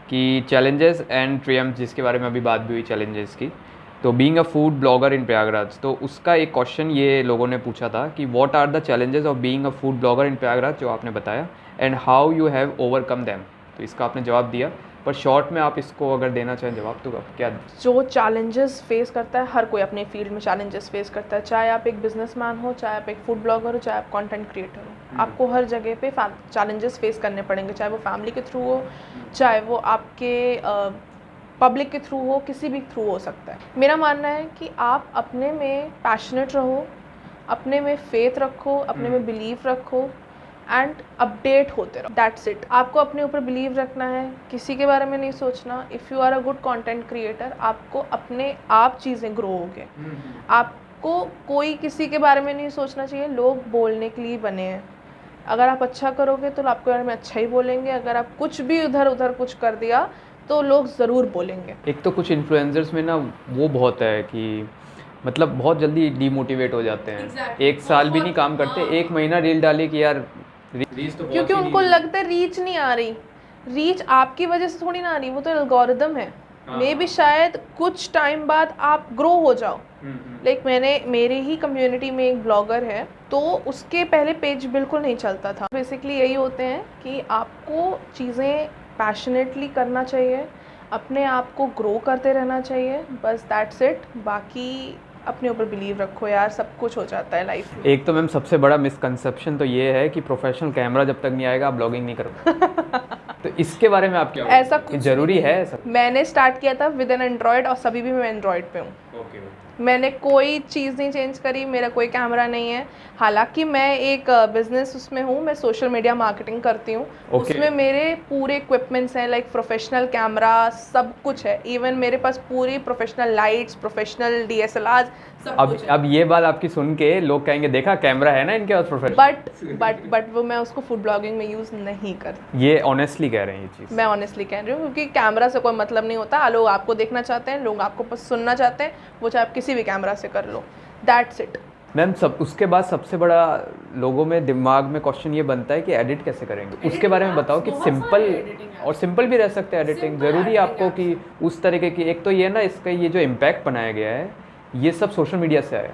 कि चैलेंजेस एंड ट्रियम्फ, जिसके बारे में अभी बात भी हुई चैलेंजेस की। तो being a food blogger in Prayagraj, तो उसका एक क्वेश्चन ये लोगों ने पूछा था कि what are the challenges of being a food blogger in Prayagraj, जो आपने बताया, and how you have overcome them. तो इसका आपने जवाब दिया, पर शॉर्ट में आप इसको अगर देना चाहें जवाब, तो आप क्या? जो चैलेंजेस फेस करता है हर कोई अपने फील्ड में चैलेंजेस फेस करता है, चाहे आप एक बिजनेसमैन हो, चाहे आप एक फूड ब्लॉगर हो, चाहे आप कंटेंट क्रिएटर हो। आपको हर जगह पे चैलेंजेस फेस करने पड़ेंगे, चाहे वो फैमिली के थ्रू हो, चाहे वो आपके पब्लिक के थ्रू हो, किसी भी थ्रू हो सकता है। मेरा मानना है कि आप अपने में पैशनेट रहो, अपने में फेथ रखो, अपने में बिलीव रखो एंड अपडेट होते रहो। That's it. आपको अपने ऊपर बिलीव रखना है, किसी के बारे में नहीं सोचना। If you are a good content creator, आपको अपने आप चीज़ें ग्रो होंगे। आपको कोई किसी के बारे में नहीं सोचना चाहिए। लोग बोलने के लिए बने हैं। अगर आप अच्छा करोगे तो आपके बारे में अच्छा ही बोलेंगे। अगर आप कुछ भी उधर उधर कुछ कर दिया तो लोग ज़रूर बोलेंगे। एक तो कुछ इन्फ्लुएंसर्स में ना वो बहुत है कि मतलब बहुत जल्दी डीमोटिवेट हो जाते हैं। एक साल भी नहीं काम करते, 1 महीना रील डाली कि यार रीच तो क्योंकि उनको लगता है रीच नहीं आ रही। रीच आपकी वजह से थोड़ी ना आ रही, वो तो एल्गोरिदम है। मे भी शायद कुछ टाइम बाद आप ग्रो हो जाओ। लाइक मेरे ही कम्युनिटी में एक ब्लॉगर है, तो उसके पहले पेज बिल्कुल नहीं चलता था। बेसिकली यही होते हैं कि आपको चीज़ें पैशनेटली करना चाहिए, अपने आप को ग्रो करते रहना चाहिए, बस दैट्स इट। बाकी अपने ऊपर बिलीव रखो यार, सब कुछ हो जाता है लाइफ में। एक तो मैम सबसे बड़ा मिसकंसेप्शन तो ये है कि प्रोफेशनल कैमरा जब तक नहीं आएगा आप ब्लॉगिंग नहीं करोगे। तो इसके बारे में आप क्या? ऐसा कुछ जरूरी है ऐसा? मैंने स्टार्ट किया था विद एन एंड्रॉयड और सभी भी मैं एंड्रॉयड पे हूँ। मैंने कोई चीज़ नहीं चेंज करी, मेरा कोई कैमरा नहीं है। हालांकि मैं एक बिजनेस उसमें हूँ, मैं सोशल मीडिया मार्केटिंग करती हूँ। उसमें मेरे पूरे इक्विपमेंट्स हैं, लाइक प्रोफेशनल कैमरा, सब कुछ है। इवन मेरे पास पूरी प्रोफेशनल लाइट्स, प्रोफेशनल DSLR सब कुछ है। अब ये बात आपकी सुन के लोग कहेंगे देखा कैमरा है ना इनके पास प्रोफेशनल, बट वो मैं उसको फूड ब्लॉगिंग में यूज़ नहीं करती। ये ऑनेस्टली कह रहे हैं ये चीज़? मैं ऑनेस्टली कह रही हूँ, क्योंकि कैमरा से कोई मतलब नहीं होता। लोग आपको देखना चाहते हैं, लोग आपको सुनना चाहते हैं, वो चाहे आप किसी भी कैमरा से कर लो। That's it. मैम उसके बाद सबसे बड़ा लोगों में दिमाग में क्वेश्चन ये बनता है कि एडिट कैसे करेंगे। उसके बारे में बताओ कि सिंपल भी रह सकते हैं एडिटिंग। ज़रूरी आपको कि उस तरीके की, एक तो ये ना इसका ये जो इम्पैक्ट बनाया गया है ये सब सोशल मीडिया से आया।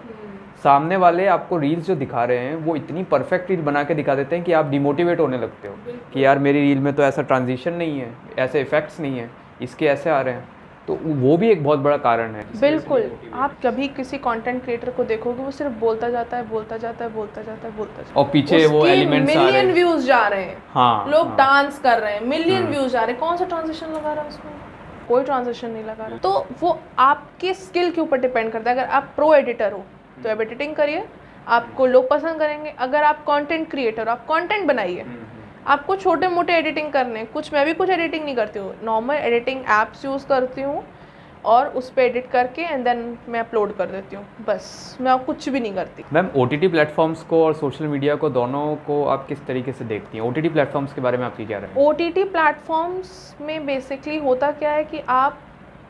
सामने वाले आपको रील्स जो दिखा रहे हैं वो इतनी परफेक्ट रील बना के दिखा देते हैं कि आप डिमोटिवेट होने लगते हो कि यार मेरी रील में तो ऐसा ट्रांजिशन नहीं है, ऐसे इफेक्ट्स नहीं है, इसके ऐसे आ रहे हैं। तो वो भी एक बहुत बड़ा कारण है। बिल्कुल। आप कभी किसी कंटेंट क्रिएटर को देखोगे वो सिर्फ बोलता जाता है और पीछे वो एलिमेंट्स आ रहे हैं, मिलियन व्यूज जा रहे हैं। हाँ, लोग डांस कर रहे हैं, मिलियन व्यूज जा रहे हैं। कौन सा ट्रांजिशन लगा रहा है उसमें? कोई ट्रांजिशन नहीं लगा रहा। तो वो आपके स्किल के ऊपर डिपेंड करता है। अगर आप प्रो एडिटर हो तो आप एडिटिंग करिए, आपको लोग पसंद करेंगे। अगर आप कंटेंट क्रिएटर, आप कंटेंट बनाइए। आपको छोटे मोटे एडिटिंग करने, मैं भी कुछ एडिटिंग नहीं करती हूँ, नॉर्मल एडिटिंग ऐप्स यूज़ करती हूँ और उस पर एडिट करके एंड देन मैं अपलोड कर देती हूँ, बस। मैं कुछ भी नहीं करती। मैम OTT प्लेटफॉर्म्स को और सोशल मीडिया को, दोनों को आप किस तरीके से देखती हैं? OTT प्लेटफॉर्म्स के बारे में आपकी क्या राय है? OTT प्लेटफॉर्म्स में बेसिकली होता क्या है कि आप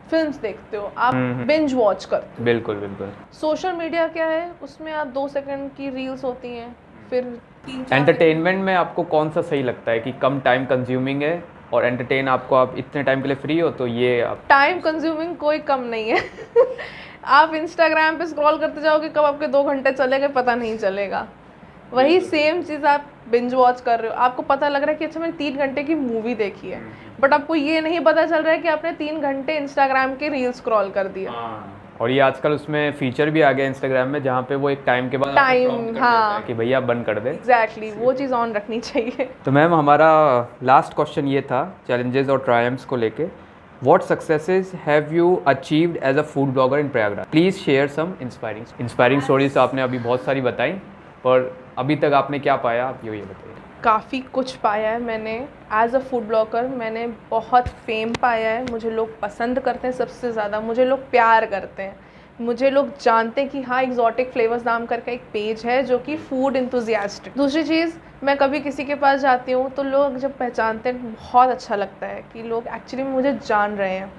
फिल्म्स देखते हो, आप बिंज वॉच करते हो। बिल्कुल बिल्कुल। सोशल मीडिया क्या है, उसमें आप 2 सेकंड की रील्स होती हैं, फिर एंटरटेनमेंट में आपको कौन सा सही लगता है कि कम टाइम कंज्यूमिंग है और एंटरटेन आपको, आप इतने टाइम के लिए फ्री हो तो ये आप? टाइम कंज्यूमिंग कोई कम नहीं है। आप इंस्टाग्राम पे स्क्रॉल करते जाओगे, कब आपके 2 घंटे चले गए पता नहीं चलेगा। वही सेम चीज़ आप बिंज वॉच कर रहे हो, आपको पता लग रहा है कि अच्छा मैंने 3 घंटे की मूवी देखी है, बट आपको ये नहीं पता चल रहा है कि आपने 3 घंटे इंस्टाग्राम के रील स्क्रॉल कर दिया। और ये आजकल उसमें फीचर भी आ गया इंस्टाग्राम में जहाँ पे वो एक टाइम के बाद आपको टाइम, prompt कर देता हाँ है कि भैया बंद कर दे। एग्जैक्टली वो चीज़ ऑन रखनी चाहिए। तो मैम हमारा लास्ट क्वेश्चन ये था चैलेंजेस और ट्रायम्फ्स को लेके, what successes have you achieved as a food blogger in Prayagraj, please share some inspiring stories. तो आपने अभी बहुत सारी बताई, पर अभी तक आपने क्या पाया, आप ये बताइए। काफ़ी कुछ पाया है मैंने एज अ फूड ब्लॉगर। मैंने बहुत फेम पाया है, मुझे लोग पसंद करते हैं, सबसे ज़्यादा मुझे लोग प्यार करते हैं, मुझे लोग जानते हैं कि हाँ एक्जॉटिक फ्लेवर्स नाम करके एक पेज है जो कि फूड इंथुजियास्टिक। दूसरी चीज़, मैं कभी किसी के पास जाती हूँ तो लोग जब पहचानते हैं बहुत अच्छा लगता है कि लोग एक्चुअली मुझे जान रहे हैं।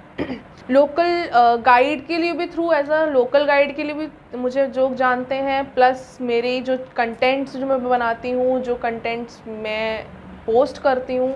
लोकल गाइड के लिए भी, through as a local guide के लिए भी मुझे लोग जानते हैं, प्लस मेरे जो कंटेंट्स जो मैं बनाती हूँ, जो कंटेंट्स मैं पोस्ट करती हूँ,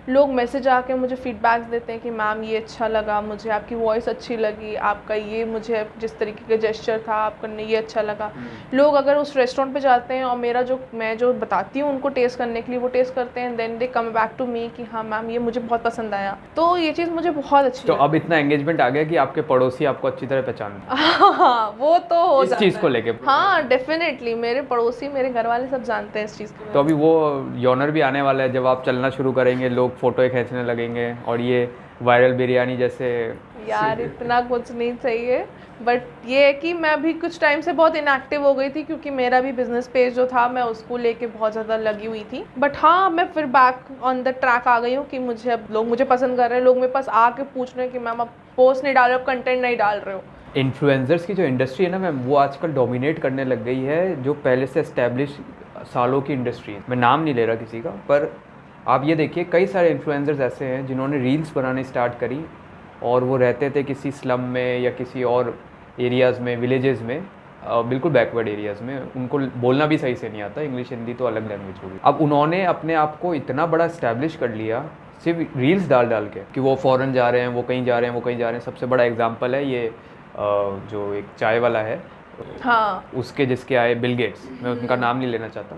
लोग मैसेज आके मुझे फीडबैक्स देते हैं कि मैम ये अच्छा लगा, मुझे आपकी वॉइस अच्छी लगी, आपका ये मुझे जिस तरीके का जेस्चर था आपका ये अच्छा लगा। लोग अगर उस रेस्टोरेंट पे जाते हैं और मेरा जो मैं जो बताती हूँ उनको टेस्ट करने के लिए, वो टेस्ट करते हैं, then they come back to me कि हाँ मैम ये मुझे बहुत पसंद आया। तो ये चीज़ मुझे बहुत अच्छी तो लगी। अब इतना एंगेजमेंट आ गया कि आपके पड़ोसी आपको अच्छी तरह पहचानते हैं हाँ वो तो हो इस जाता चीज़ को है। लेके। हाँ डेफिनेटली, मेरे पड़ोसी मेरे घर वाले सब जानते हैं इस चीज़ को। तो अभी वो योनर भी आने वाला है जब आप चलना शुरू करेंगे, लोग फोटो खींचने लगेंगे और ये वायरल बिरयानी जैसे। यार इतना कुछ नहीं चाहिए, बट ये है कि मैं भी कुछ टाइम से बहुत इनएक्टिव हो गई थी क्योंकि मेरा भी बिजनेस पेज जो था मैं उसको लेके बहुत ज़्यादा लगी हुई थी। बट हाँ मैं फिर बैक ऑन द ट्रैक आ गई हूँ कि मुझे अब लोग मुझे पसंद कर रहे हैं, लोग मेरे पास आके पूछ रहे हैं कि मैम आप पोस्ट नहीं डाल रहे हो, कंटेंट नहीं डाल रहे हो। इन्फ्लुएंसर्स की जो इंडस्ट्री है ना मैम, वो आजकल डोमिनेट करने लग गई है, जो पहले से एस्टेब्लिश सालों की इंडस्ट्री है। मैं नाम नहीं ले रहा किसी का, पर आप ये देखिए कई सारे इन्फ्लुएंसर्स ऐसे हैं जिन्होंने रील्स बनाने स्टार्ट करी और वो रहते थे किसी स्लम में या किसी और एरियाज़ में, विलेजेस में, बिल्कुल बैकवर्ड एरियाज़ में, उनको बोलना भी सही से नहीं आता, इंग्लिश हिंदी तो अलग लैंग्वेज होगी। अब उन्होंने अपने आप को इतना बड़ा इस्टेब्लिश कर लिया सिर्फ रील्स डाल डाल के कि वो फ़ॉरेन जा रहे हैं, वो कहीं जा रहे हैं, वो कहीं जा रहे हैं। सबसे बड़ा एग्जांपल है ये जो एक चाय वाला है, हाँ उसके जिसके आए बिल गेट्स, मैं उनका नाम नहीं लेना चाहता,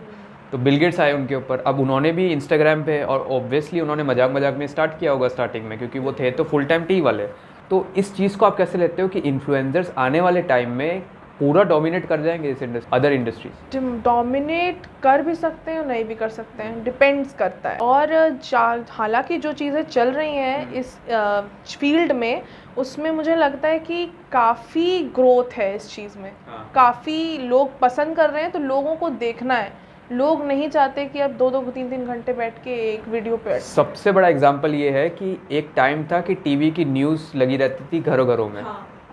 तो बिल गेट्स आए उनके ऊपर। अब उन्होंने भी इंस्टाग्राम पे, और ऑब्वियसली उन्होंने मजाक मजाक में स्टार्ट किया होगा स्टार्टिंग में, क्योंकि वो थे तो फुल टाइम टी वाले। तो इस चीज़ को आप कैसे लेते हो कि इन्फ्लुएंसर्स आने वाले टाइम में पूरा डोमिनेट कर जाएंगे इस इंडस्ट्री, अदर इंडस्ट्रीज? डोमिनेट कर भी सकते हैं और नहीं भी कर सकते हैं, डिपेंड्स करता है। और हालांकि जो चीज़ें चल रही हैं इस फील्ड में, उसमें मुझे लगता है कि काफ़ी ग्रोथ है इस चीज़ में। काफ़ी लोग पसंद कर रहे हैं, तो लोगों को देखना है। लोग नहीं चाहते कि अब 2-2 3-3 घंटे बैठ के एक वीडियो पे। सबसे बड़ा एग्जाम्पल ये है कि एक टाइम था कि टीवी की न्यूज़ लगी रहती थी घरों घरों में।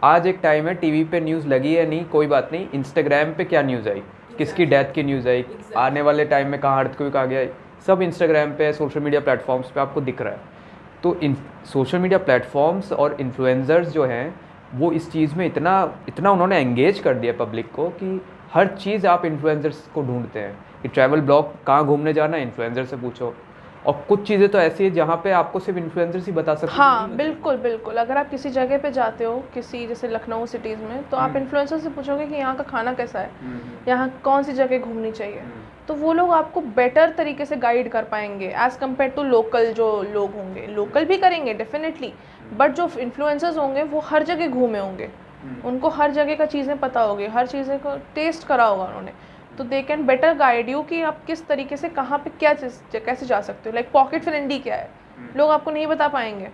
आज एक टाइम है टीवी पे न्यूज़ लगी है नहीं, कोई बात नहीं, इंस्टाग्राम पे क्या न्यूज़ आई, किसकी डेथ की न्यूज़ आई, आने वाले टाइम में कहाँ अर्थक्वेक आ गया, सब इंस्टाग्राम पे, सोशल मीडिया प्लेटफॉर्म्स पे आपको दिख रहा है। तो इन सोशल मीडिया प्लेटफॉर्म्स और इन्फ्लुएंसर्स जो हैं वो इस चीज़ में इतना उन्होंने एंगेज कर दिया पब्लिक को कि हर चीज़ आप इन्फ्लुएंसर्स को ढूंढते हैं कि ट्रैवल ब्लॉग कहाँ घूमने जाना है, इन्फ्लुएंसर से पूछो। और कुछ चीज़ें तो ऐसी है जहाँ पे आपको सिर्फ इन्फ्लुएंसर्स ही बता सकते हैं। हाँ बिल्कुल बिल्कुल, अगर आप किसी जगह पे जाते हो, किसी जैसे लखनऊ सिटीज़ में, तो आप इन्फ्लुएंसर से पूछोगे कि यहाँ का खाना कैसा है, यहाँ कौन सी जगह घूमनी चाहिए, तो वो लोग आपको बेटर तरीके से गाइड कर पाएंगे एज़ कम्पेयर टू लोकल जो लोग होंगे। लोकल भी करेंगे डेफिनेटली, बट जो इन्फ्लुएंसर्स होंगे वो हर जगह घूमे होंगे, उनको हर जगह का चीज़ें पता होगी, हर चीज़ें को टेस्ट करा होगा उन्होंने, तो they can better guide you कि आप किस तरीके से कहाँ पे क्या चीज़ कैसे जा सकते हो। लाइक पॉकेट फ्रेंडली क्या है, लोग आपको नहीं बता पाएंगे,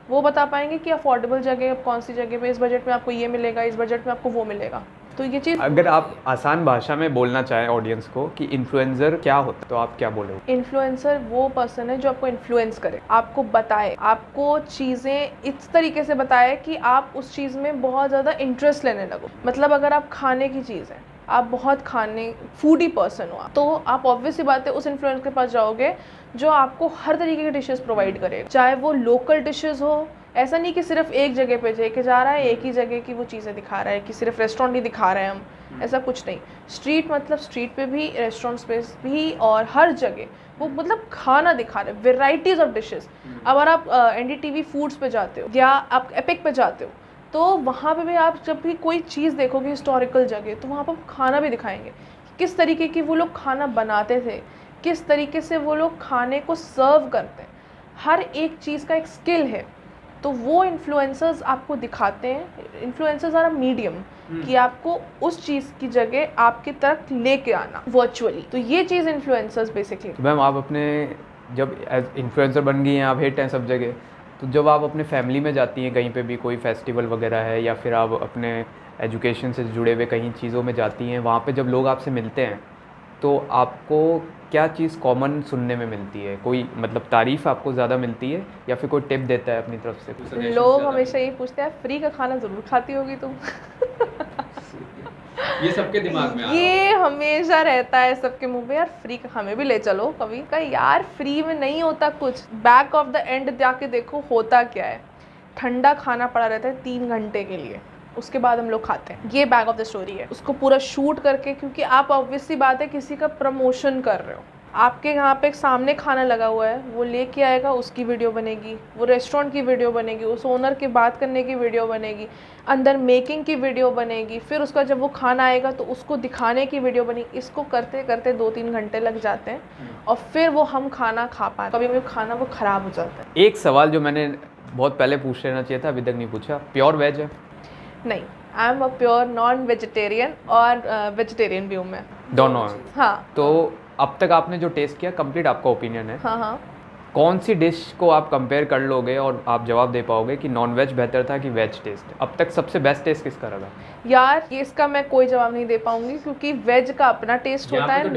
वो बता पाएंगे कि अफोर्डेबल जगह कौन सी जगह पे इस बजट में आपको ये मिलेगा, इस बजट में आपको वो मिलेगा। तो ये चीज़, अगर आप आसान भाषा में बोलना चाहें ऑडियंस को कि इन्फ्लुएंसर क्या होता है, तो आप क्या बोलोगे? इन्फ्लुएंसर वो पर्सन है जो आपको इन्फ्लुएंस करे, आपको बताए, आपको चीज़ें इस तरीके से बताए कि आप उस चीज़ में बहुत ज़्यादा इंटरेस्ट लेने लगो। मतलब अगर आप खाने की चीज़ है, आप बहुत खाने फूडी पर्सन हो, तो आप ऑब्वियस सी बात है उस इन्फ्लुएंसर के पास जाओगे जो आपको हर तरीके के डिशेस प्रोवाइड करेगा, चाहे वो लोकल डिशेस हो। ऐसा नहीं कि सिर्फ एक जगह पे लेके जा रहा है, एक ही जगह की वो चीज़ें दिखा रहा है, कि सिर्फ रेस्टोरेंट ही दिखा रहे हैं हम, ऐसा कुछ नहीं। स्ट्रीट मतलब स्ट्रीट पे भी, रेस्टोरेंट्स पे भी, और हर जगह वो मतलब खाना दिखा रहे हैं, वेराइटीज़ ऑफ डिशेस। अब अगर आप NDTV फूड्स पे जाते हो या आप एपिक पे जाते हो, तो वहाँ पे भी आप जब भी कोई चीज़ देखोगे हिस्टोरिकल जगह, तो वहाँ पर खाना भी दिखाएंगे किस तरीके की वो लोग खाना बनाते थे, किस तरीके से वो लोग खाने को सर्व करते हैं, हर एक चीज़ का एक स्किल है। तो वो इन्फ्लुएंसर्स आपको दिखाते हैं, इन्फ्लुएंसर्स आर अ मीडियम कि आपको उस चीज़ की जगह आपकी तरफ लेके आना वर्चुअली। तो ये चीज़ इन्फ्लुएंसर्स बेसिकली। तो मैम आप अपने जब इन्फ्लुएंसर बन गई हैं, आप हिट हैं सब जगह, तो जब आप अपने फैमिली में जाती हैं कहीं पे भी, कोई फेस्टिवल वगैरह है या फिर आप अपने एजुकेशन से जुड़े हुए कहीं चीज़ों में जाती हैं, वहाँ पे जब लोग आपसे मिलते हैं तो आपको क्या चीज़ कॉमन सुनने में मिलती है? कोई मतलब तारीफ़ आपको ज़्यादा मिलती है या फिर कोई टिप देता है अपनी तरफ से? कोई suggestions लोग ज़्यादा हमेशा ये पूछते हैं फ्री का खाना ज़रूर खाती होगी तुम। ये सबके दिमाग में आ रहा ये हमेशा रहता है सबके मुंह पे, यार फ्री का हमें भी ले चलो कभी का। यार फ्री में नहीं होता कुछ, बैक ऑफ द एंड जाके देखो होता क्या है। ठंडा खाना पड़ा रहता है 3 घंटे के लिए, उसके बाद हम लोग खाते हैं। ये बैक ऑफ द स्टोरी है। उसको पूरा शूट करके, क्योंकि आप ऑब्वियसली बात है किसी का प्रमोशन कर रहे हो, आपके यहाँ पे एक सामने खाना लगा हुआ है, वो लेके आएगा, उसकी वीडियो बनेगी, वो रेस्टोरेंट की वीडियो बनेगी, उस ओनर की बात करने की वीडियो बनेगी, अंदर मेकिंग की वीडियो बनेगी, फिर उसका जब वो खाना आएगा तो उसको दिखाने की वीडियो बनेगी। इसको करते करते 2-3 घंटे लग जाते हैं और फिर वो हम खाना खा पाए। कभी कभी खाना वो ख़राब हो जाता है। एक सवाल जो मैंने बहुत पहले पूछ लेना चाहिए था, अभी तक नहीं पूछा, प्योर वेज है? नहीं, I am a pure non vegetarian और वेजिटेरियन भी हूँ मैं, दोनों हैं? हाँ। तो अब तक आपने जो टेस्ट किया, कंप्लीट आपका ओपिनियन है, हाँ हाँ। कौन सी डिश को आप कंपेयर कर लोगे और आप जवाब दे पाओगे कि नॉन वेज बेहतर था कि वेज टेस्ट? अब तक सबसे बेस्ट टेस्ट किसका रहा? यार ये इसका मैं कोई जवाब नहीं दे पाऊंगी, क्योंकि वेज का अपना टेस्ट होता है,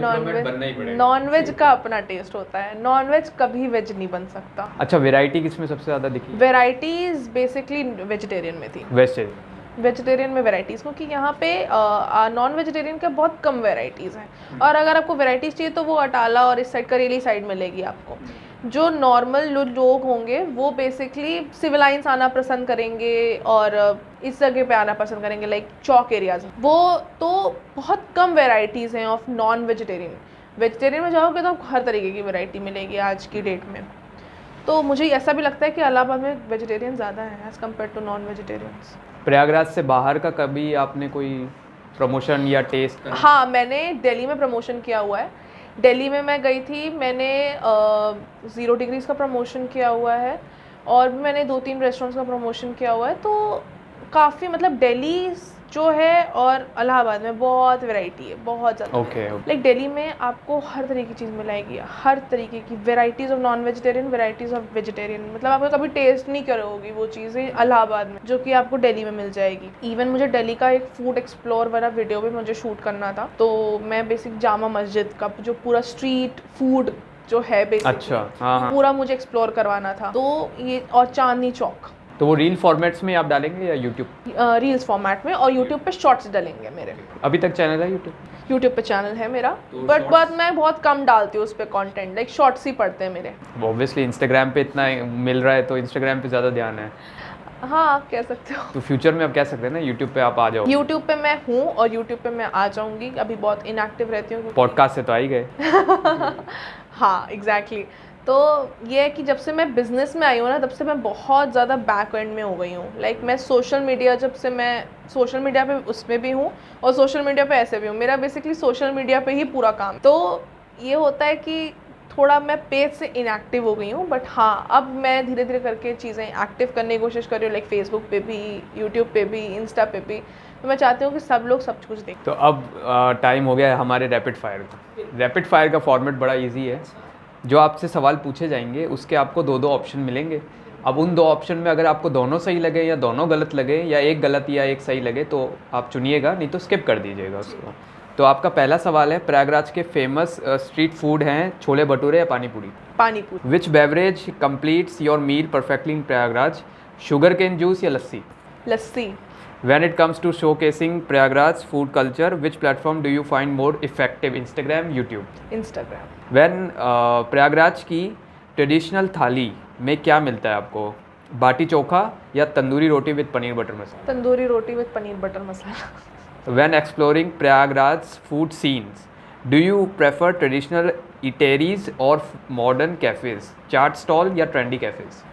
नॉन वेज का अपना टेस्ट होता है। नॉन वेज कभी वेज नहीं बन सकता। अच्छा, वैरायटी किसमें सबसे ज़्यादा दिखी? वेराइटीज बेसिकली वेजिटेरियन में थी। वेजिटेरियन में वेराइटीज़, क्योंकि यहाँ पे नॉन वेजिटेरियन का बहुत कम वेराइटीज़ हैं। और अगर आपको वेराइटीज़ चाहिए तो वो अटाला और इस साइड करेली साइड मिलेगी आपको। जो नॉर्मल लोग होंगे वो बेसिकली सिविल लाइन्स आना पसंद करेंगे और इस जगह पे आना पसंद करेंगे, लाइक चौक एरियाज। वो तो बहुत कम वेराइटीज़ हैं ऑफ नॉन वेजिटेरियन। वेजिटेरियन में जाओगे तो आपको हर तरीके की वैरायटी मिलेगी आज की डेट में। तो मुझे ऐसा भी लगता है कि इलाहाबाद में वेजिटेरियन ज़्यादा है as compare to non vegetarians. Prayagraj से बाहर का कभी आपने कोई प्रमोशन या टेस्ट? हाँ, मैंने दिल्ली में प्रमोशन किया हुआ है। दिल्ली में मैं गई थी, मैंने 0 डिग्रीज़ का प्रमोशन किया हुआ है और भी मैंने 2-3 रेस्टोरेंट्स का प्रमोशन किया हुआ है। तो काफ़ी मतलब दिल्ली जो है और इलाहाबाद में बहुत वैरायटी है, बहुत ज़्यादा। ओके। लाइक दिल्ली में आपको हर तरीके की चीज़ मिलेगी, हर तरीके की varieties of non vegetarian, varieties of vegetarian. मतलब आपको कभी टेस्ट नहीं करोगी वो चीज़ें इलाहाबाद में, जो कि आपको दिल्ली में मिल जाएगी। इवन मुझे दिल्ली का एक फूड एक्सप्लोर वाला वीडियो भी मुझे शूट करना था, तो मैं बेसिक जामा मस्जिद का जो पूरा स्ट्रीट फूड जो है बेसिकली, अच्छा, हाँ। पूरा मुझे एक्सप्लोर करवाना था। तो ये और चांदनी चौक, तो वो रील फॉर्मेट्स में आप डालेंगे या यूट्यूब? रील्स फॉर्मेट में, और यूट्यूब पे शॉर्ट्स डालेंगे मेरे। अभी तक चैनल है यूट्यूब? यूट्यूब पे चैनल है मेरा, बट मैं बहुत कम डालती हूँ उस पर कॉन्टेंट, लाइक शॉर्ट्स ही पड़ते हैं मेरे। ऑब्वियसली इंस्टाग्राम पे इतना मिल रहा है तो इंस्टाग्राम पे ज़्यादा ध्यान है। हाँ, आप कह सकते हो। तो फ्यूचर में आप कह सकते हैं ना यूट्यूब पे आप आ जाओ? यूट्यूब पे मैं हूँ और यूट्यूब पे मैं आ जाऊँगी। अभी बहुत इनएक्टिव रहती हूँ। पॉडकास्ट से तो आ ही गए। हाँ, एग्जैक्टली। तो ये है कि जब से मैं बिज़नेस में आई हूँ ना, तब से मैं बहुत ज़्यादा बैक एंड में हो गई हूँ। लाइक मैं सोशल मीडिया, जब से मैं सोशल मीडिया पे उसमें भी हूँ और सोशल मीडिया पे ऐसे भी हूँ, मेरा बेसिकली सोशल मीडिया पे ही पूरा काम। तो ये होता है कि थोड़ा मैं पेज से इनएक्टिव हो गई हूँ, बट हाँ अब मैं धीरे धीरे करके चीज़ें एक्टिव करने की कोशिश कर रही हूँ, लाइक फेसबुक पे भी, यूट्यूब पे भी, इंस्टा पे भी। तो मैं चाहती हूँ कि सब लोग सब कुछ देखें। तो अब टाइम हो गया है हमारे रैपिड फायर का। रैपिड फायर का फॉर्मेट बड़ा ईजी है। जो आपसे सवाल पूछे जाएंगे उसके आपको 2-2 ऑप्शन मिलेंगे। अब उन 2 ऑप्शन में अगर आपको दोनों सही लगे या दोनों गलत लगे या एक गलत या एक सही लगे तो आप चुनिएगा, नहीं तो स्किप कर दीजिएगा उसको। तो आपका पहला सवाल है, प्रयागराज के फेमस स्ट्रीट फूड हैं छोले भटूरे या पानी puri? Pani puri. Which beverage completes your meal perfectly in Prayagraj? Sugar cane juice या lassi? Lassi. When it comes to showcasing Prayagraj food culture, which platform do you find more effective? Instagram, YouTube? Instagram. When Prayagraj की ट्रेडिशनल थाली में क्या मिलता है आपको? बाटी चोखा या tandoori roti with paneer butter masala? Tandoori roti with paneer butter masala. When exploring Prayagraj food scenes, do you prefer traditional eateries or modern cafes? Chaat stall या ट्रेंडी कैफेज?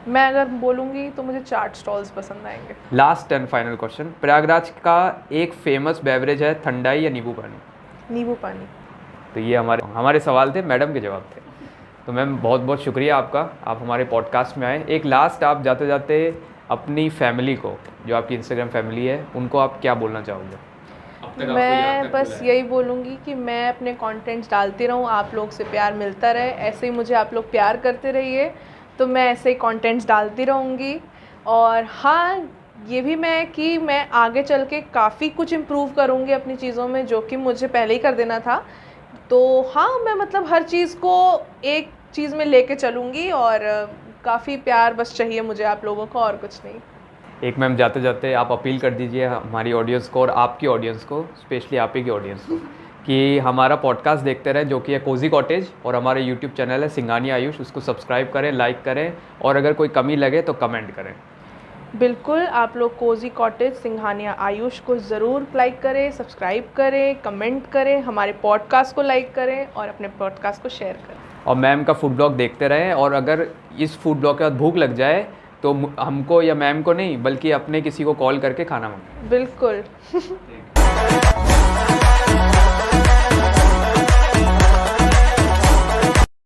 मैं अगर बोलूँगी तो मुझे चाट स्टॉल्स पसंद आएंगे। Last and final question, Prayagraj का एक फेमस बेवरेज है ठंडाई या नींबू पानी? नींबू पानी। तो ये हमारे सवाल थे, मैडम के जवाब थे। तो मैम बहुत बहुत शुक्रिया आपका, आप हमारे पॉडकास्ट में आए। एक लास्ट आप जाते जाते अपनी फैमिली को, जो आपकी इंस्टाग्राम फैमिली है, उनको आप क्या बोलना चाहोगे? मैं बस यही बोलूँगी कि मैं अपने कंटेंट्स डालती रहूँ, आप लोग से प्यार मिलता रहे, ऐसे ही मुझे आप लोग प्यार करते रहिए, तो मैं ऐसे ही कंटेंट्स डालती रहूँगी। और हाँ, ये भी मैं मैं आगे चल के काफ़ी कुछ इम्प्रूव करूँगी अपनी चीज़ों में, जो कि मुझे पहले ही कर देना था। तो हाँ, मैं मतलब हर चीज़ को एक चीज़ में लेके चलूँगी, और काफ़ी प्यार बस चाहिए मुझे आप लोगों को, और कुछ नहीं। एक मैम जाते जाते आप अपील कर दीजिए हमारी ऑडियंस को और आपकी ऑडियंस को, स्पेशली आप ही की ऑडियंस को, कि हमारा पॉडकास्ट देखते रहें, जो कि है कोजी कॉटेज, और हमारे यूट्यूब चैनल है सिंघानिया आयुष, उसको सब्सक्राइब करें, लाइक करें, और अगर कोई कमी लगे तो कमेंट करें। बिल्कुल, आप लोग कोजी कॉटेज सिंघानिया आयुष को ज़रूर लाइक करें, सब्सक्राइब करें, कमेंट करें, हमारे पॉडकास्ट को लाइक करें और अपने पॉडकास्ट को शेयर करें। और मैम का फूड ब्लॉग देखते रहें, और अगर इस फूड ब्लॉग के बाद भूख लग जाए तो हमको या मैम को नहीं, बल्कि अपने किसी को कॉल करके खाना मंगाएं। बिल्कुल।